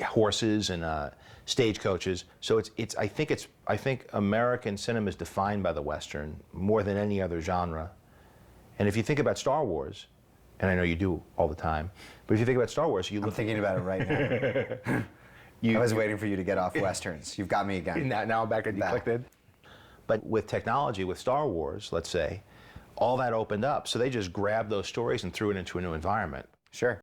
horses and stagecoaches. So I think American cinema is defined by the Western more than any other genre. And if you think about Star Wars, and I know you do all the time, but if you think about Star Wars, I'm thinking about it right now. I was waiting for you to get off Westerns. You've got me again. Now I'm back at you clicked in. But with technology, with Star Wars, let's say, all that opened up. So they just grabbed those stories and threw it into a new environment. Sure.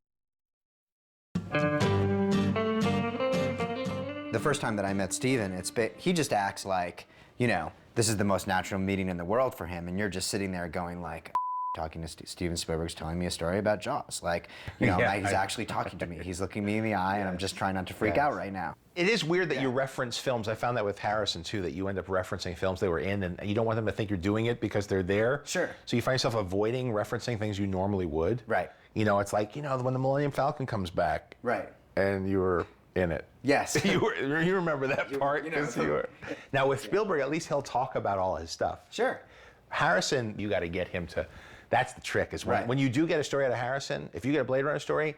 The first time that I met Steven, he just acts like, you know, this is the most natural meeting in the world for him, and you're just sitting there going like, talking to Steven Spielberg's telling me a story about Jaws. Like, you know, he's actually talking to me. He's looking me in the eye, and I'm just trying not to freak out right now. It is weird that you reference films. I found that with Harrison, too, that you end up referencing films they were in, and you don't want them to think you're doing it because they're there. Sure. So you find yourself avoiding referencing things you normally would. Right. You know, it's like, you know, when the Millennium Falcon comes back. Right. And you were in it. Yes. You remember that part? Now, with Spielberg, at least he'll talk about all his stuff. Sure. Harrison, you got to get him to... That's the trick, is when you do get a story out of Harrison, if you get a Blade Runner story,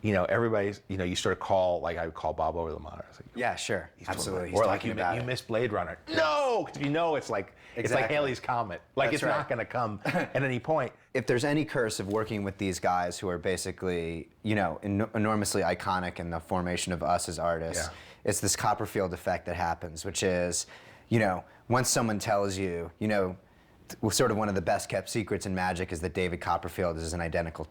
you know, everybody's, you know, you sort of call, like I would call Bob over the monitor. Like, yeah, sure. Absolutely. Or like, you missed Blade Runner. No! Because you know it's like Halley's Comet. Like, it's not going to come at any point. If there's any curse of working with these guys who are basically, you know, enormously iconic in the formation of us as artists, it's this Copperfield effect that happens, which is, you know, once someone tells you, you know, sort of one of the best kept secrets in magic is that David Copperfield has an identical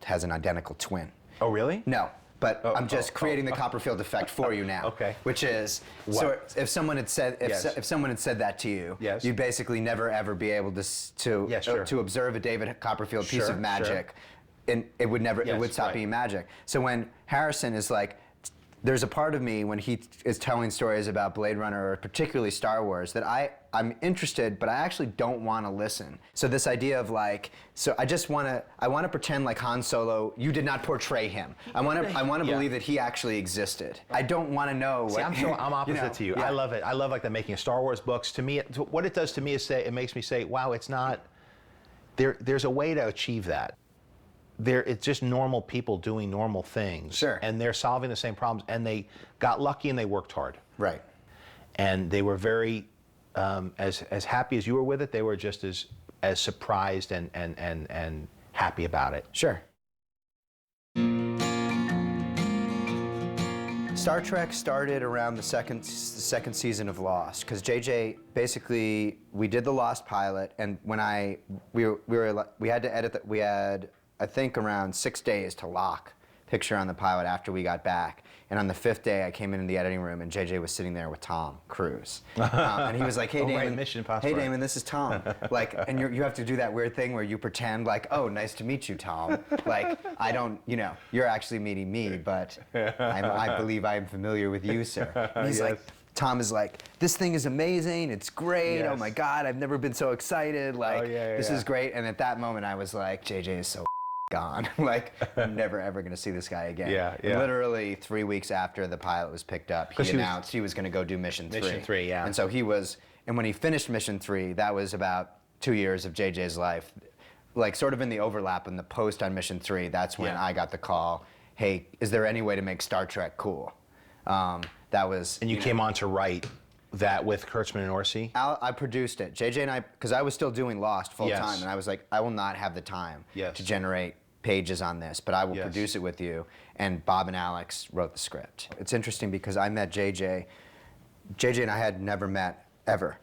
twin. Oh, really? No. but I'm just creating the Copperfield effect for you now. Okay. Which is, What? so if someone had said, Yes. if someone had said that to you, Yes. you'd basically never ever be able Yeah, sure. to observe a David Copperfield piece Sure, of magic, and it would never, it Yes, would stop right. being magic. So when Harrison is like, there's a part of me when he is telling stories about Blade Runner or particularly Star Wars that I'm interested, but I actually don't want to listen. So this idea of like, so I want to pretend like Han Solo, you did not portray him. I want to Yeah. believe that he actually existed. I don't want to know what. See, I'm opposite to you. Yeah. I love it. I love like the making of Star Wars books. To me, what it does to me is it makes me say, wow, it's not. There's a way to achieve that. It's just normal people doing normal things. Sure. And they're solving the same problems, and they got lucky and they worked hard. Right. And they were very, as happy as you were with it, they were just as surprised and happy about it. Sure. Star Trek started around the second season of Lost, because JJ basically, we did the Lost pilot, and when we had to edit we had, I think, around 6 days to lock picture on the pilot after we got back. And on the 5th day, I came into the editing room, and JJ was sitting there with Tom Cruise, and he was like, "Hey, Oh, right, Damon, Mission Impossible. hey, Damon, this is Tom." Like, and you have to do that weird thing where you pretend like, "Oh, nice to meet you, Tom." Like, I don't, you're actually meeting me, but I believe I am familiar with you, sir. And he's Yes. like, Tom is like, "This thing is amazing. It's great. Oh Yes. my God, I've never been so excited. Like, this yeah. is great." And at that moment, I was like, JJ is so gone. Like, I'm never ever going to see this guy again. Yeah. Literally 3 weeks after the pilot was picked up, he announced he was going to go do Mission 3. Mission 3, yeah. And so and when he finished Mission 3, that was about 2 years of JJ's life. Like, sort of in the overlap in the post on Mission 3, that's when Yeah. I got the call, "Hey, is there any way to make Star Trek cool?" That was... And you came on to write that with Kurtzman and Orsi? I produced it. JJ and I, because I was still doing Lost full Yes. time, and I was like, I will not have the time Yes. to generate pages on this, but I will Yes. produce it with you. And Bob and Alex wrote the script. It's interesting because I met JJ. JJ and I had never met ever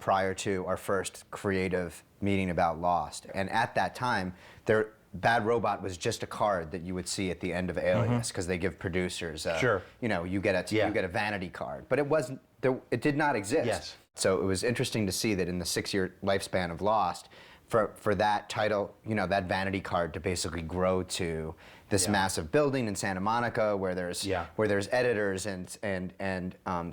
prior to our first creative meeting about Lost. And at that time, Bad Robot was just a card that you would see at the end of Alias, because they give producers, Sure. you get a vanity card, but it wasn't. It did not exist. Yes. So it was interesting to see that in the 6-year lifespan of Lost, for that title, that vanity card to basically grow to this massive building in Santa Monica where there's editors and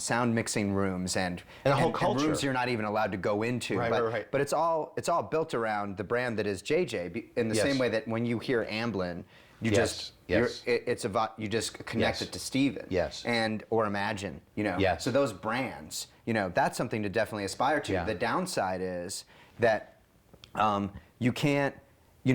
sound mixing rooms and a whole culture. rooms you're not even allowed to go into. Right. But it's all built around the brand that is JJ. In the Yes. same way that when you hear Amblin, you Yes. you just connect Yes. it to Steven. Yes. Or Imagine. Yes. So those brands, that's something to definitely aspire to. Yeah. The downside is that you can't, you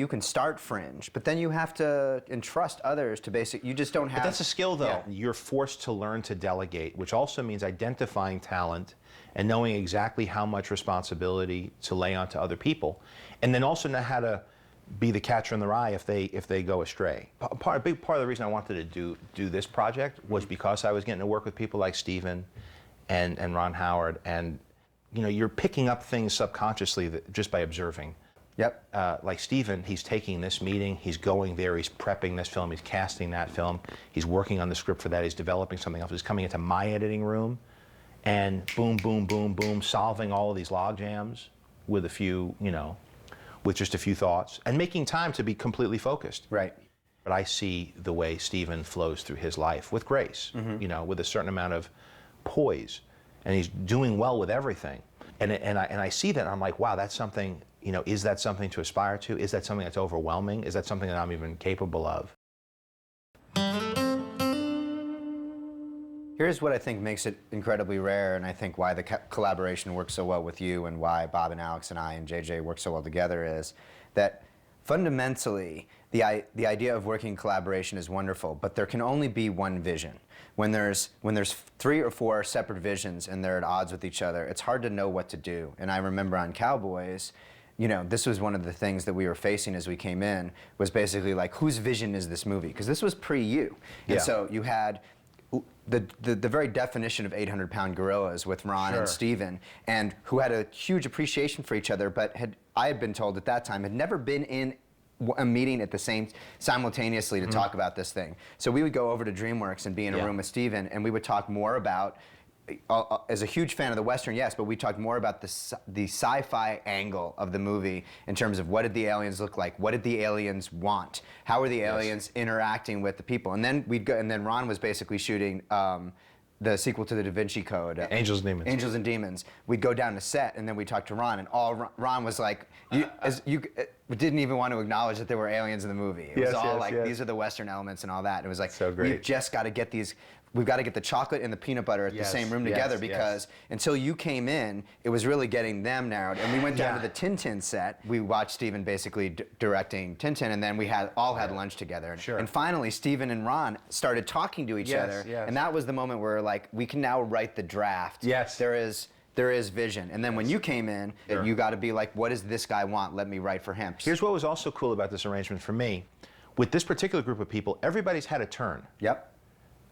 can start Fringe, but then you have to entrust others to you just don't have. But that's a skill, though. Yeah. You're forced to learn to delegate, which also means identifying talent and knowing exactly how much responsibility to lay onto other people, and then also know how to be the catcher in the rye if they go astray. A big part of the reason I wanted to do this project was because I was getting to work with people like Steven and Ron Howard, and you're picking up things subconsciously just by observing. Yep. Like Steven, he's taking this meeting, he's going there, he's prepping this film, he's casting that film, he's working on the script for that, he's developing something else, he's coming into my editing room, and boom, boom, boom, boom, solving all of these log jams with with just a few thoughts, and making time to be completely focused. Right. But I see the way Steven flows through his life with grace, with a certain amount of poise, and he's doing well with everything. And I see that, and I'm like, wow, that's something, is that something to aspire to? Is that something that's overwhelming? Is that something that I'm even capable of? Here's what I think makes it incredibly rare, and I think why the collaboration works so well with you and why Bob and Alex and I and JJ work so well together is that fundamentally, the idea of working in collaboration is wonderful, but there can only be one vision. When there's 3 or 4 separate visions and they're at odds with each other, it's hard to know what to do. And I remember on Cowboys, this was one of the things that we were facing as we came in, was basically like, whose vision is this movie? Because this was pre-you. And so you had the very definition of 800-pound gorillas with Ron and Steven, and who had a huge appreciation for each other, but I had been told at that time, had never been in a meeting at the same simultaneously to talk about this thing. So we would go over to DreamWorks and be in a room with Steven, and we would talk more about. As a huge fan of the Western, yes, but we talked more about the sci-fi angle of the movie in terms of what did the aliens look like, what did the aliens want, how were the aliens interacting with the people, and then we'd go, and then Ron was basically shooting the sequel to the Da Vinci Code, Angels and Demons. Angels and Demons. We'd go down to set, and then we'd talk to Ron, and all Ron was like, you didn't even want to acknowledge that there were aliens in the movie. It was all like, these are the Western elements and all that. And it was like, so great. We've just got to get these. We've got to get the chocolate and the peanut butter at the same room together because until you came in, it was really getting them narrowed. And we went down to the Tintin set. We watched Steven basically directing Tintin, and then we all had lunch together. Sure. And finally, Steven and Ron started talking to each other. And that was the moment where like, we can now write the draft. Yes. There is vision. And then when you came in, you got to be like, what does this guy want? Let me write for him. Here's what was also cool about this arrangement for me. With this particular group of people, everybody's had a turn. Yep.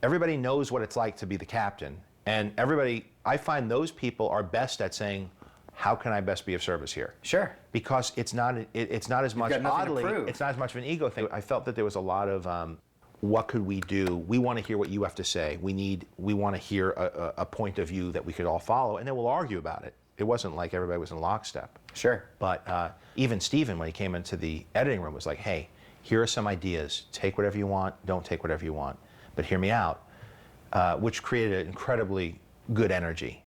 Everybody knows what it's like to be the captain. And everybody, I find those people are best at saying, how can I best be of service here? Sure. Because it's not as much, oddly, it's not as much of an ego thing. I felt that there was a lot of, what could we do? We want to hear what you have to say. We want to hear a point of view that we could all follow, and then we'll argue about it. It wasn't like everybody was in lockstep. Sure. But even Steven, when he came into the editing room, was like, hey, here are some ideas. Take whatever you want, don't take whatever you want. But hear me out, which created an incredibly good energy.